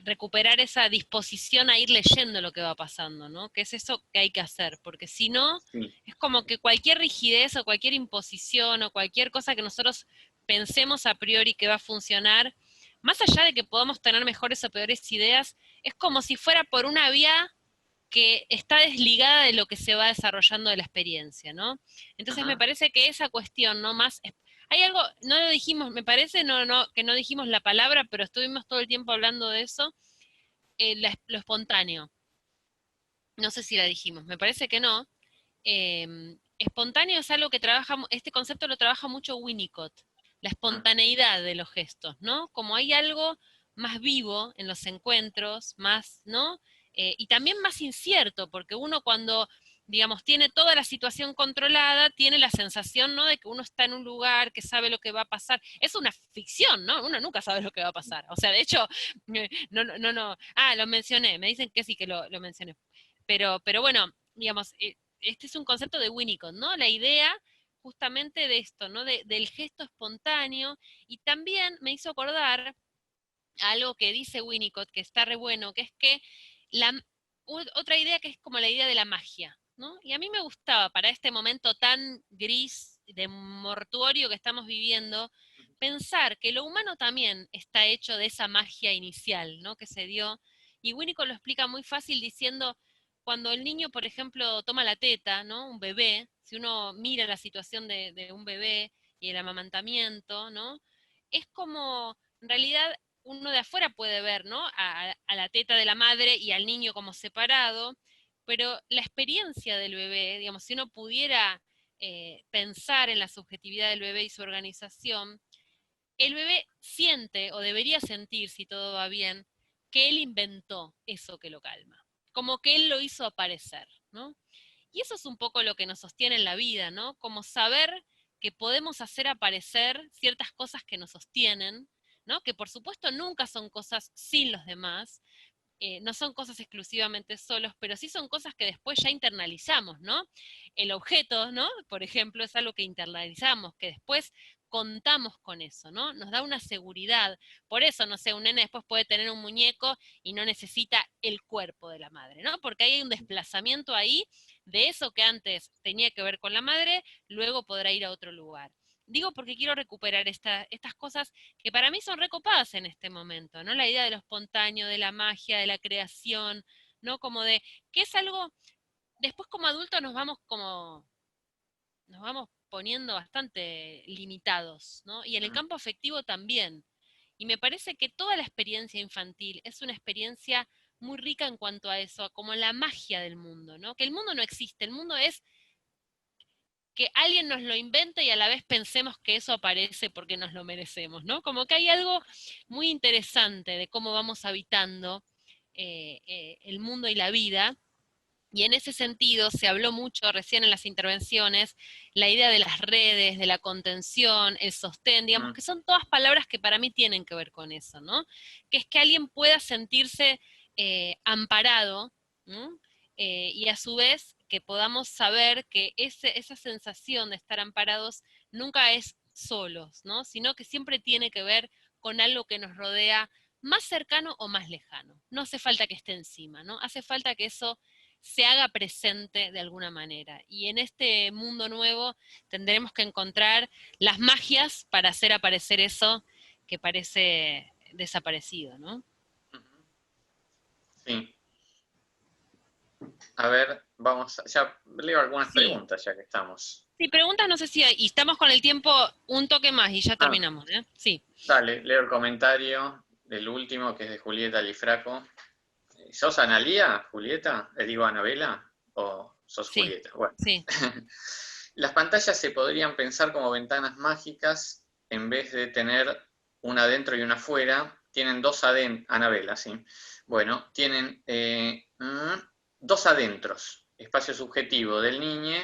recuperar esa disposición a ir leyendo lo que va pasando, ¿no? Que es eso que hay que hacer, porque si no, Sí. es como que cualquier rigidez o cualquier imposición o cualquier cosa que nosotros pensemos a priori que va a funcionar, más allá de que podamos tener mejores o peores ideas, es como si fuera por una vía que está desligada de lo que se va desarrollando de la experiencia, ¿no? Entonces me parece que esa cuestión, ¿no? Más, hay algo, no lo dijimos, me parece que no dijimos la palabra, pero estuvimos todo el tiempo hablando de eso, lo espontáneo. No sé si la dijimos, me parece que no. Espontáneo es algo que trabaja, este concepto lo trabaja mucho Winnicott, la espontaneidad de los gestos, ¿no? Como hay algo más vivo en los encuentros, más, ¿no? Y también más incierto, porque uno cuando, digamos, tiene toda la situación controlada, tiene la sensación, ¿no? De que uno está en un lugar, que sabe lo que va a pasar. Es una ficción, ¿no? Uno nunca sabe lo que va a pasar. O sea, de hecho, no. Ah, lo mencioné, me dicen que sí que lo mencioné. Pero bueno, digamos, este es un concepto de Winnicott, ¿no? La idea justamente de esto, ¿no? Del gesto espontáneo, y también me hizo acordar algo que dice Winnicott, que está re bueno, que es que otra idea que es como la idea de la magia, ¿no? Y a mí me gustaba para este momento tan gris, de mortuorio que estamos viviendo, pensar que lo humano también está hecho de esa magia inicial, ¿no? Que se dio, y Winnicott lo explica muy fácil diciendo, cuando el niño, por ejemplo, toma la teta, ¿no? Un bebé, si uno mira la situación de un bebé y el amamantamiento, ¿no? Es como, en realidad, uno de afuera puede ver, ¿no? A la teta de la madre y al niño como separado, pero la experiencia del bebé, digamos, si uno pudiera pensar en la subjetividad del bebé y su organización, el bebé siente o debería sentir, si todo va bien, que él inventó eso que lo calma, como que él lo hizo aparecer, ¿no? Y eso es un poco lo que nos sostiene en la vida, ¿no? Como saber que podemos hacer aparecer ciertas cosas que nos sostienen, ¿no? Que por supuesto nunca son cosas sin los demás, no son cosas exclusivamente solos, pero sí son cosas que después ya internalizamos, ¿no? El objeto, ¿no? Por ejemplo, es algo que internalizamos, que después contamos con eso, ¿no? Nos da una seguridad. Por eso, no sé, un nene después puede tener un muñeco y no necesita el cuerpo de la madre, ¿no? Porque hay un desplazamiento ahí de eso que antes tenía que ver con la madre, luego podrá ir a otro lugar. Digo porque quiero recuperar estas cosas que para mí son recopadas en este momento, ¿no? La idea de lo espontáneo, de la magia, de la creación, ¿no? Como de, que es algo, después como adultos nos vamos poniendo bastante limitados, ¿no? Y en el campo afectivo también. Y me parece que toda la experiencia infantil es una experiencia muy rica en cuanto a eso, como la magia del mundo, ¿no? Que el mundo no existe, el mundo es que alguien nos lo invente y a la vez pensemos que eso aparece porque nos lo merecemos, ¿no? Como que hay algo muy interesante de cómo vamos habitando el mundo y la vida. Y en ese sentido se habló mucho recién en las intervenciones, la idea de las redes, de la contención, el sostén, digamos que son todas palabras que para mí tienen que ver con eso, ¿no? Que es que alguien pueda sentirse amparado, ¿no? Y a su vez que podamos saber que esa sensación de estar amparados nunca es solos, ¿no? Sino que siempre tiene que ver con algo que nos rodea más cercano o más lejano. No hace falta que esté encima, ¿no? Hace falta que eso se haga presente de alguna manera. Y en este mundo nuevo tendremos que encontrar las magias para hacer aparecer eso que parece desaparecido, ¿no? Sí. A ver, ya leo algunas Sí. preguntas ya que estamos. Sí, preguntas no sé si hay, y estamos con el tiempo un toque más y ya terminamos, ¿eh? Sí. Dale, leo el comentario del último, que es de Julieta Lifraco. ¿Sos Analía, Julieta? Digo, Anabela, ¿o sos Sí. Julieta? Bueno. Sí. Las pantallas se podrían pensar como ventanas mágicas, en vez de tener una adentro y una afuera. Tienen dos adentros, Anabela, sí. Bueno, tienen dos adentros, espacio subjetivo del niño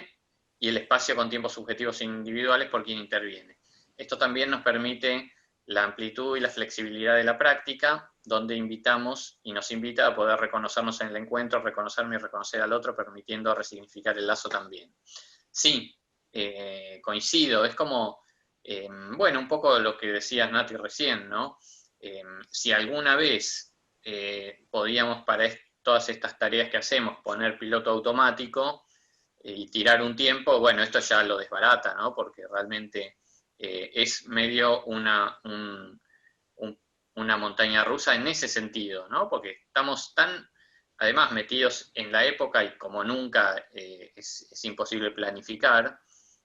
y el espacio con tiempos subjetivos individuales por quien interviene. Esto también nos permite la amplitud y la flexibilidad de la práctica, donde invitamos y nos invita a poder reconocernos en el encuentro, reconocerme y reconocer al otro, permitiendo resignificar el lazo también. Sí, coincido, es como, bueno, un poco lo que decías, Nati, recién, ¿no? Si alguna vez podíamos para todas estas tareas que hacemos poner piloto automático y tirar un tiempo, bueno, esto ya lo desbarata, ¿no? Porque realmente es medio una montaña rusa en ese sentido, ¿no? Porque estamos tan, además, metidos en la época y como nunca es imposible planificar,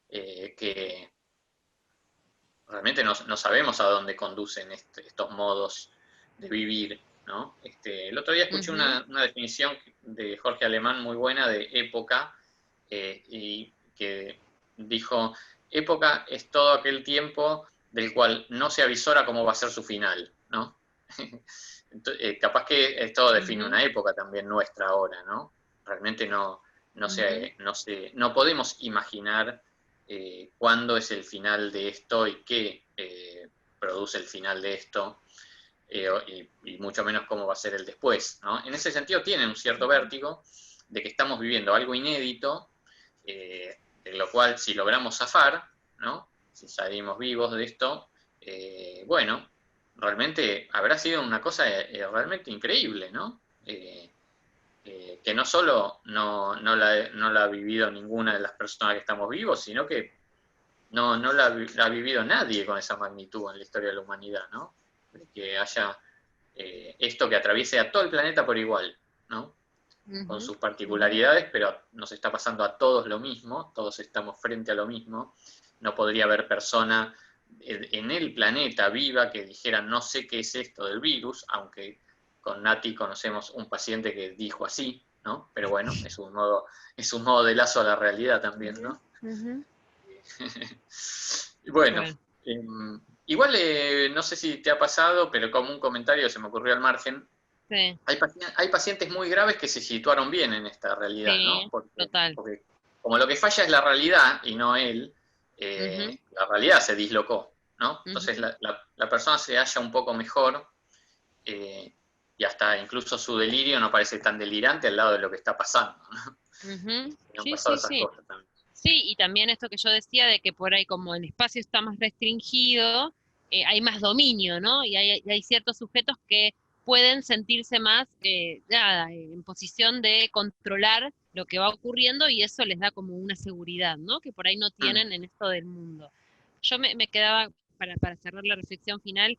que realmente no sabemos a dónde conducen estos modos de vivir, ¿no? El otro día escuché una definición de Jorge Alemán muy buena de época, y que dijo, época es todo aquel tiempo del cual no se avisora cómo va a ser su final, ¿no? Entonces, capaz que esto define una época también nuestra ahora, ¿no? Realmente no podemos imaginar cuándo es el final de esto y qué produce el final de esto, y mucho menos cómo va a ser el después, ¿no? En ese sentido tiene un cierto vértigo de que estamos viviendo algo inédito, de lo cual si logramos zafar, ¿no? Si salimos vivos de esto, bueno, realmente habrá sido una cosa realmente increíble, ¿no? Que no solo no la ha vivido ninguna de las personas que estamos vivos, sino que no la ha vivido nadie con esa magnitud en la historia de la humanidad, ¿no? De que haya esto que atraviese a todo el planeta por igual, ¿no? Con sus particularidades, pero nos está pasando a todos lo mismo, todos estamos frente a lo mismo. No podría haber persona en el planeta viva que dijera no sé qué es esto del virus, aunque con Nati conocemos un paciente que dijo así, ¿no? Pero bueno, es un modo de lazo a la realidad también, ¿no? Bueno, igual no sé si te ha pasado, pero como un comentario se me ocurrió al margen, Sí. Hay pacientes muy graves que se situaron bien en esta realidad, Sí, ¿no? total. Porque como lo que falla es la realidad y no él, la realidad se dislocó, ¿no? Entonces la persona se halla un poco mejor, y hasta incluso su delirio no parece tan delirante al lado de lo que está pasando, ¿no? Han pasado esas cosas también. Sí, y también esto que yo decía de que por ahí como el espacio está más restringido, hay más dominio, ¿no? Y hay ciertos sujetos que pueden sentirse más en posición de controlar lo que va ocurriendo y eso les da como una seguridad, ¿no? Que por ahí no tienen en esto del mundo. Yo me quedaba, para cerrar la reflexión final,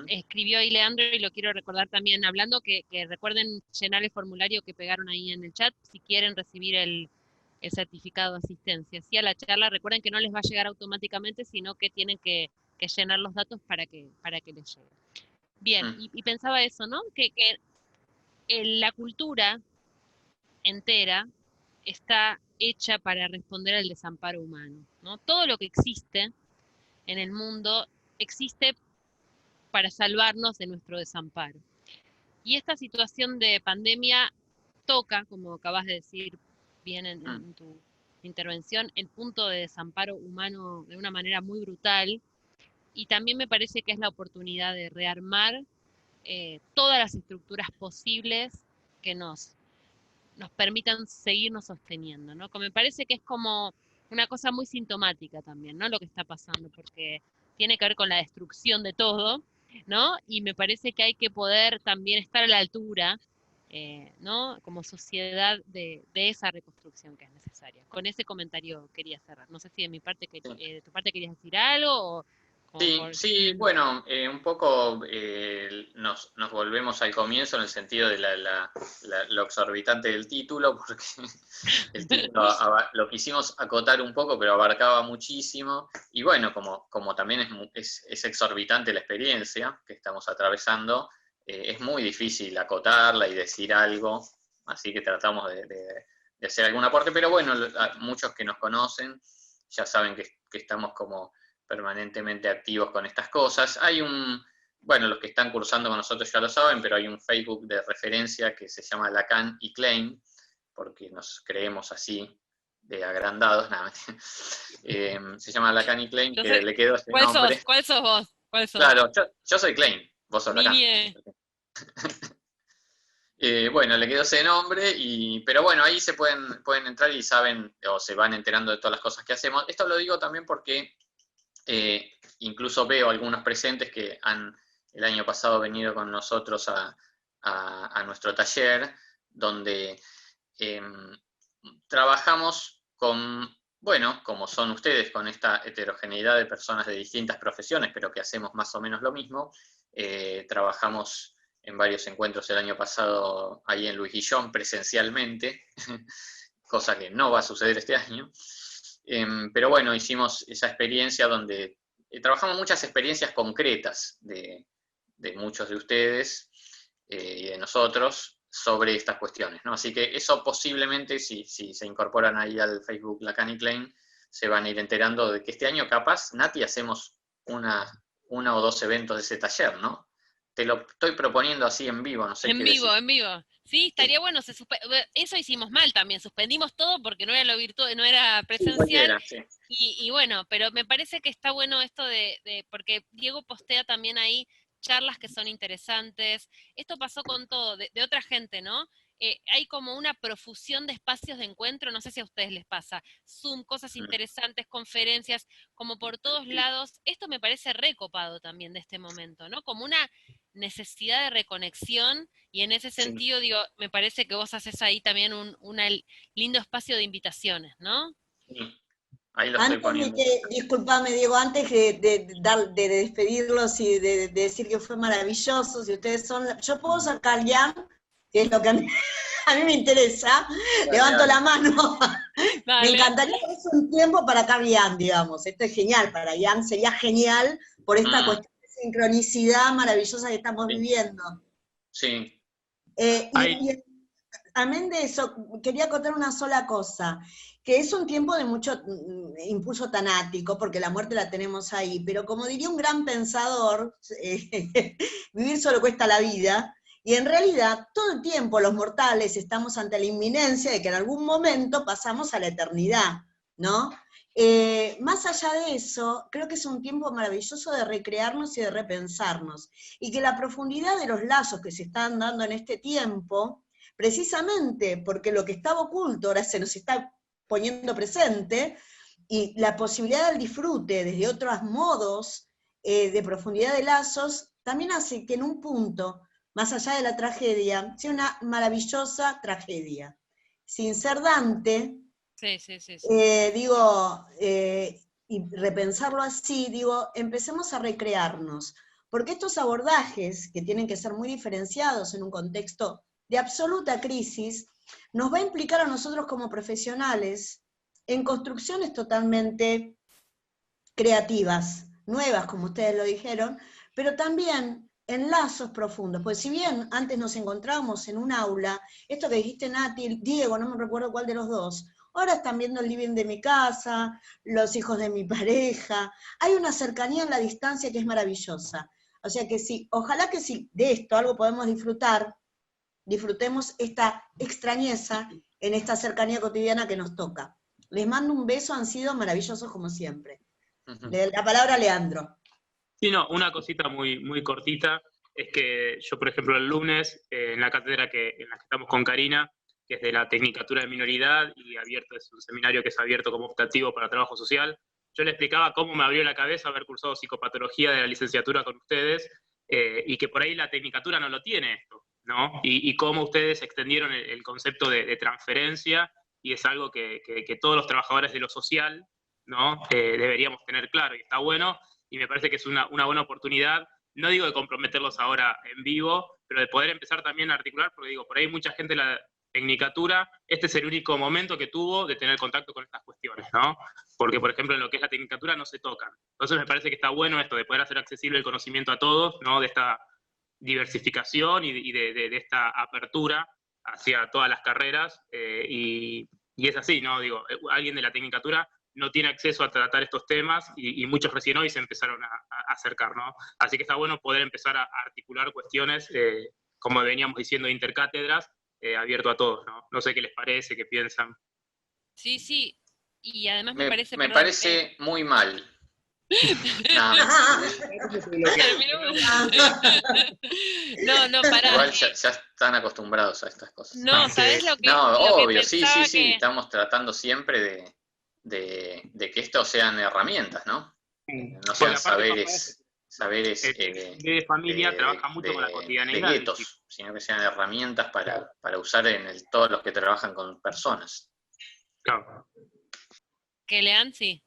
escribió ahí Leandro y lo quiero recordar también hablando, que recuerden llenar el formulario que pegaron ahí en el chat si quieren recibir el certificado de asistencia. Sí, a la charla, recuerden que no les va a llegar automáticamente, sino que tienen que llenar los datos para que les llegue. Bien, y pensaba eso, ¿no? Que la cultura entera está hecha para responder al desamparo humano, ¿no? Todo lo que existe en el mundo existe para salvarnos de nuestro desamparo. Y esta situación de pandemia toca, como acabas de decir bien en tu intervención, el punto de desamparo humano de una manera muy brutal, y también me parece que es la oportunidad de rearmar todas las estructuras posibles que nos permitan seguirnos sosteniendo, ¿no? Como me parece que es como una cosa muy sintomática también, ¿no? Lo que está pasando, porque tiene que ver con la destrucción de todo, ¿no? Y me parece que hay que poder también estar a la altura ¿no? Como sociedad de esa reconstrucción que es necesaria. Con ese comentario quería cerrar. No sé si de mi parte, de tu parte querías decir algo o como Sí, por... sí, bueno, un poco nos volvemos al comienzo en el sentido de lo exorbitante del título, porque el título lo quisimos acotar un poco, pero abarcaba muchísimo. Y bueno, como también es exorbitante la experiencia que estamos atravesando, es muy difícil acotarla y decir algo, así que tratamos de hacer algún aporte. Pero bueno, muchos que nos conocen ya saben que estamos como permanentemente activos con estas cosas. Bueno, los que están cursando con nosotros ya lo saben, pero hay un Facebook de referencia que se llama Lacan y Klein, porque nos creemos así de agrandados, nada, se llama Lacan y Klein, que le quedó ese nombre. ¿Cuál sos vos? ¿Cuál sos? Claro, yo soy Klein, vos sos Lacan. Bueno, le quedó ese nombre, pero bueno, ahí se pueden entrar y saben, o se van enterando de todas las cosas que hacemos. Esto lo digo también porque incluso veo algunos presentes que han el año pasado venido con nosotros a nuestro taller, donde trabajamos con, bueno, como son ustedes, con esta heterogeneidad de personas de distintas profesiones, pero que hacemos más o menos lo mismo. Trabajamos en varios encuentros el año pasado ahí en Luis Guillón presencialmente, cosa que no va a suceder este año. Pero bueno, hicimos esa experiencia donde trabajamos muchas experiencias concretas de muchos de ustedes y de nosotros sobre estas cuestiones, ¿no? Así que eso posiblemente, si se incorporan ahí al Facebook Lacan y Klein, se van a ir enterando de que este año capaz, Nati, hacemos una o dos eventos de ese taller, ¿no? Te lo estoy proponiendo así en vivo, no sé qué decir. En vivo. Sí, estaría bueno. Eso hicimos mal también. Suspendimos todo porque no era lo virtual, no era presencial. Sí. Y bueno, pero me parece que está bueno esto porque Diego postea también ahí charlas que son interesantes. Esto pasó con todo, de otra gente, ¿no? Hay como una profusión de espacios de encuentro, no sé si a ustedes les pasa, Zoom, cosas interesantes, conferencias, como por todos lados. Esto me parece recopado también de este momento, ¿no? Como una necesidad de reconexión, y en ese sentido, digo, me parece que vos haces ahí también un lindo espacio de invitaciones, ¿no? Sí. Ahí lo estoy poniendo. Disculpame, Diego, antes de despedirlos y de decir que fue maravilloso, si ustedes son, yo puedo ser Carl Jung, que es lo que a mí me interesa, levanto la mano. Dale. Me encantaría que es un tiempo para Carl Jung, digamos, esto es genial para Jung, sería genial por esta cuestión de sincronicidad maravillosa que estamos viviendo. Sí. Y amén de eso, quería contar una sola cosa, que es un tiempo de mucho impulso tanático, porque la muerte la tenemos ahí, pero como diría un gran pensador, vivir solo cuesta la vida, y en realidad todo el tiempo los mortales estamos ante la inminencia de que en algún momento pasamos a la eternidad, ¿no? Más allá de eso, creo que es un tiempo maravilloso de recrearnos y de repensarnos, y que la profundidad de los lazos que se están dando en este tiempo, precisamente porque lo que estaba oculto ahora se nos está poniendo presente, y la posibilidad del disfrute desde otros modos de profundidad de lazos, también hace que en un punto, más allá de la tragedia, sea una maravillosa tragedia. Sin ser Dante, y repensarlo así, empecemos a recrearnos, porque estos abordajes, que tienen que ser muy diferenciados en un contexto de absoluta crisis, nos va a implicar a nosotros como profesionales en construcciones totalmente creativas, nuevas, como ustedes lo dijeron, pero también en lazos profundos, pues si bien antes nos encontrábamos en un aula, esto que dijiste Nati, Diego, no me recuerdo cuál de los dos, ahora están viendo el living de mi casa, los hijos de mi pareja, hay una cercanía en la distancia que es maravillosa. O sea que sí, ojalá que si de esto algo podemos disfrutar, disfrutemos esta extrañeza en esta cercanía cotidiana que nos toca. Les mando un beso, han sido maravillosos como siempre. La palabra a Leandro. Sí, no, una cosita muy, muy cortita, es que yo, por ejemplo, el lunes, en la cátedra en la que estamos con Karina, que es de la Tecnicatura de Minoridad, y es un seminario que es abierto como optativo para trabajo social, yo le explicaba cómo me abrió la cabeza haber cursado psicopatología de la licenciatura con ustedes, y que por ahí la Tecnicatura no lo tiene esto. ¿no? Y cómo ustedes extendieron el concepto de transferencia, y es algo que todos los trabajadores de lo social, ¿no? Deberíamos tener claro, y está bueno, y me parece que es una buena oportunidad, no digo de comprometerlos ahora en vivo, pero de poder empezar también a articular, porque digo, por ahí mucha gente la Tecnicatura, este es el único momento que tuvo de tener contacto con estas cuestiones, ¿no? Porque, por ejemplo, en lo que es la Tecnicatura no se tocan. Entonces me parece que está bueno esto de poder hacer accesible el conocimiento a todos, ¿no? De esta diversificación y de esta apertura hacia todas las carreras, y es así, ¿no? Digo, alguien de la Tecnicatura no tiene acceso a tratar estos temas, y muchos recién hoy se empezaron a acercar, ¿no? Así que está bueno poder empezar a articular cuestiones, como veníamos diciendo, intercátedras, abierto a todos, ¿no? No sé qué les parece, qué piensan. Sí, sí, y además me Me parece muy mal. No, no, pará. Igual ya están acostumbrados a estas cosas. No, ¿sabés lo que? No, lo obvio, que sí, que... estamos tratando siempre de que estos sean herramientas, ¿no? No sean saberes de familia trabaja mucho con la cotidianidad. De guetos, sino que sean herramientas para usar en todos los que trabajan con personas. Claro. ¿Que lean? Sí.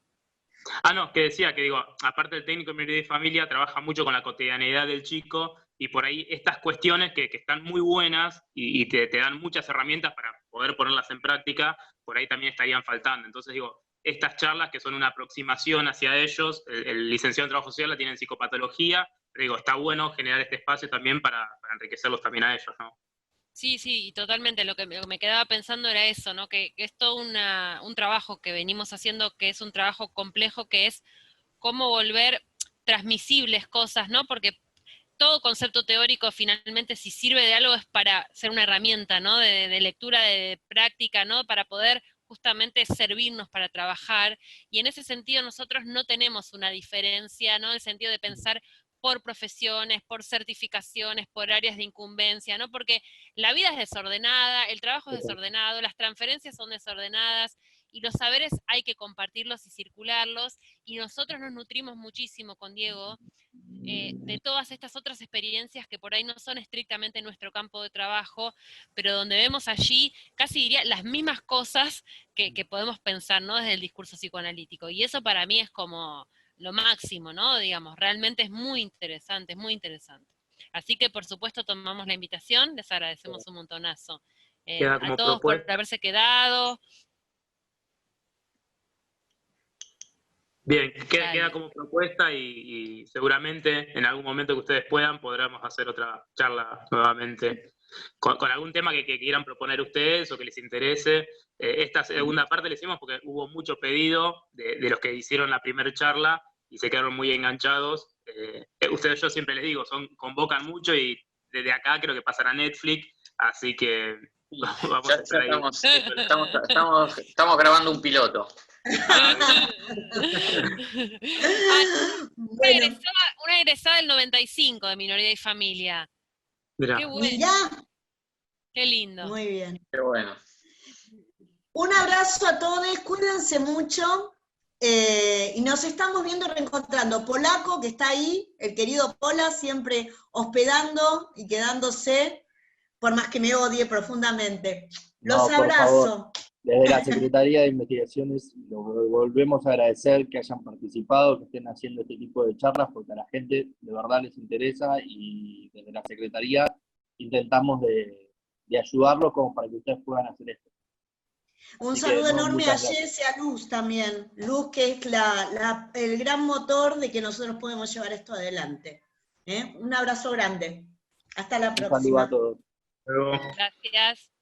No, que decía que digo, aparte del técnico en medio de familia, trabaja mucho con la cotidianidad del chico, y por ahí estas cuestiones que están muy buenas y te dan muchas herramientas para poder ponerlas en práctica, por ahí también estarían faltando. Entonces digo, estas charlas que son una aproximación hacia ellos, el licenciado en Trabajo Social la tiene en psicopatología, pero digo, está bueno generar este espacio también para enriquecerlos también a ellos, ¿no? Sí, sí, totalmente. Lo que me quedaba pensando era eso, ¿no? Que es todo un trabajo que venimos haciendo, que es un trabajo complejo, que es cómo volver transmisibles cosas, ¿no? Porque todo concepto teórico finalmente, si sirve de algo, es para ser una herramienta, ¿no? De lectura, de práctica, ¿no? Para poder justamente servirnos para trabajar, y en ese sentido nosotros no tenemos una diferencia, ¿no? En el sentido de pensar por profesiones, por certificaciones, por áreas de incumbencia, ¿no? Porque la vida es desordenada, el trabajo es desordenado, las transferencias son desordenadas, y los saberes hay que compartirlos y circularlos, y nosotros nos nutrimos muchísimo con Diego de todas estas otras experiencias que por ahí no son estrictamente nuestro campo de trabajo, pero donde vemos allí, casi diría, las mismas cosas que podemos pensar, ¿no? Desde el discurso psicoanalítico. Y eso para mí es como lo máximo, ¿no? Digamos, realmente es muy interesante, es muy interesante. Así que, por supuesto, tomamos la invitación, les agradecemos un montonazo a todos por haberse quedado. Bien, queda como propuesta, y seguramente en algún momento que ustedes puedan podremos hacer otra charla nuevamente con algún tema que quieran proponer ustedes o que les interese. Esta segunda parte la hicimos porque hubo mucho pedido de los que hicieron la primera charla y se quedaron muy enganchados. Ustedes, yo siempre les digo, convocan mucho, y desde acá creo que pasará Netflix, así que vamos a estar ahí. Estamos grabando un piloto. Bueno. Una egresada del 95 de Minoría y Familia. Mirá. Qué bueno. Mirá. Qué lindo. Muy bien. Qué bueno. Un abrazo a todos, cuídense mucho, y nos estamos viendo, reencontrando. Polaco, que está ahí, el querido Pola, siempre hospedando y quedándose, por más que me odie profundamente. Los abrazo. Desde la Secretaría de Investigaciones lo volvemos a agradecer que hayan participado, que estén haciendo este tipo de charlas, porque a la gente de verdad les interesa, y desde la Secretaría intentamos de ayudarlos como para que ustedes puedan hacer esto. Un saludo enorme a Jess y a Luz también. Luz, que es el gran motor de que nosotros podemos llevar esto adelante. Un abrazo grande. Hasta la próxima. Un saludo a todos. Gracias.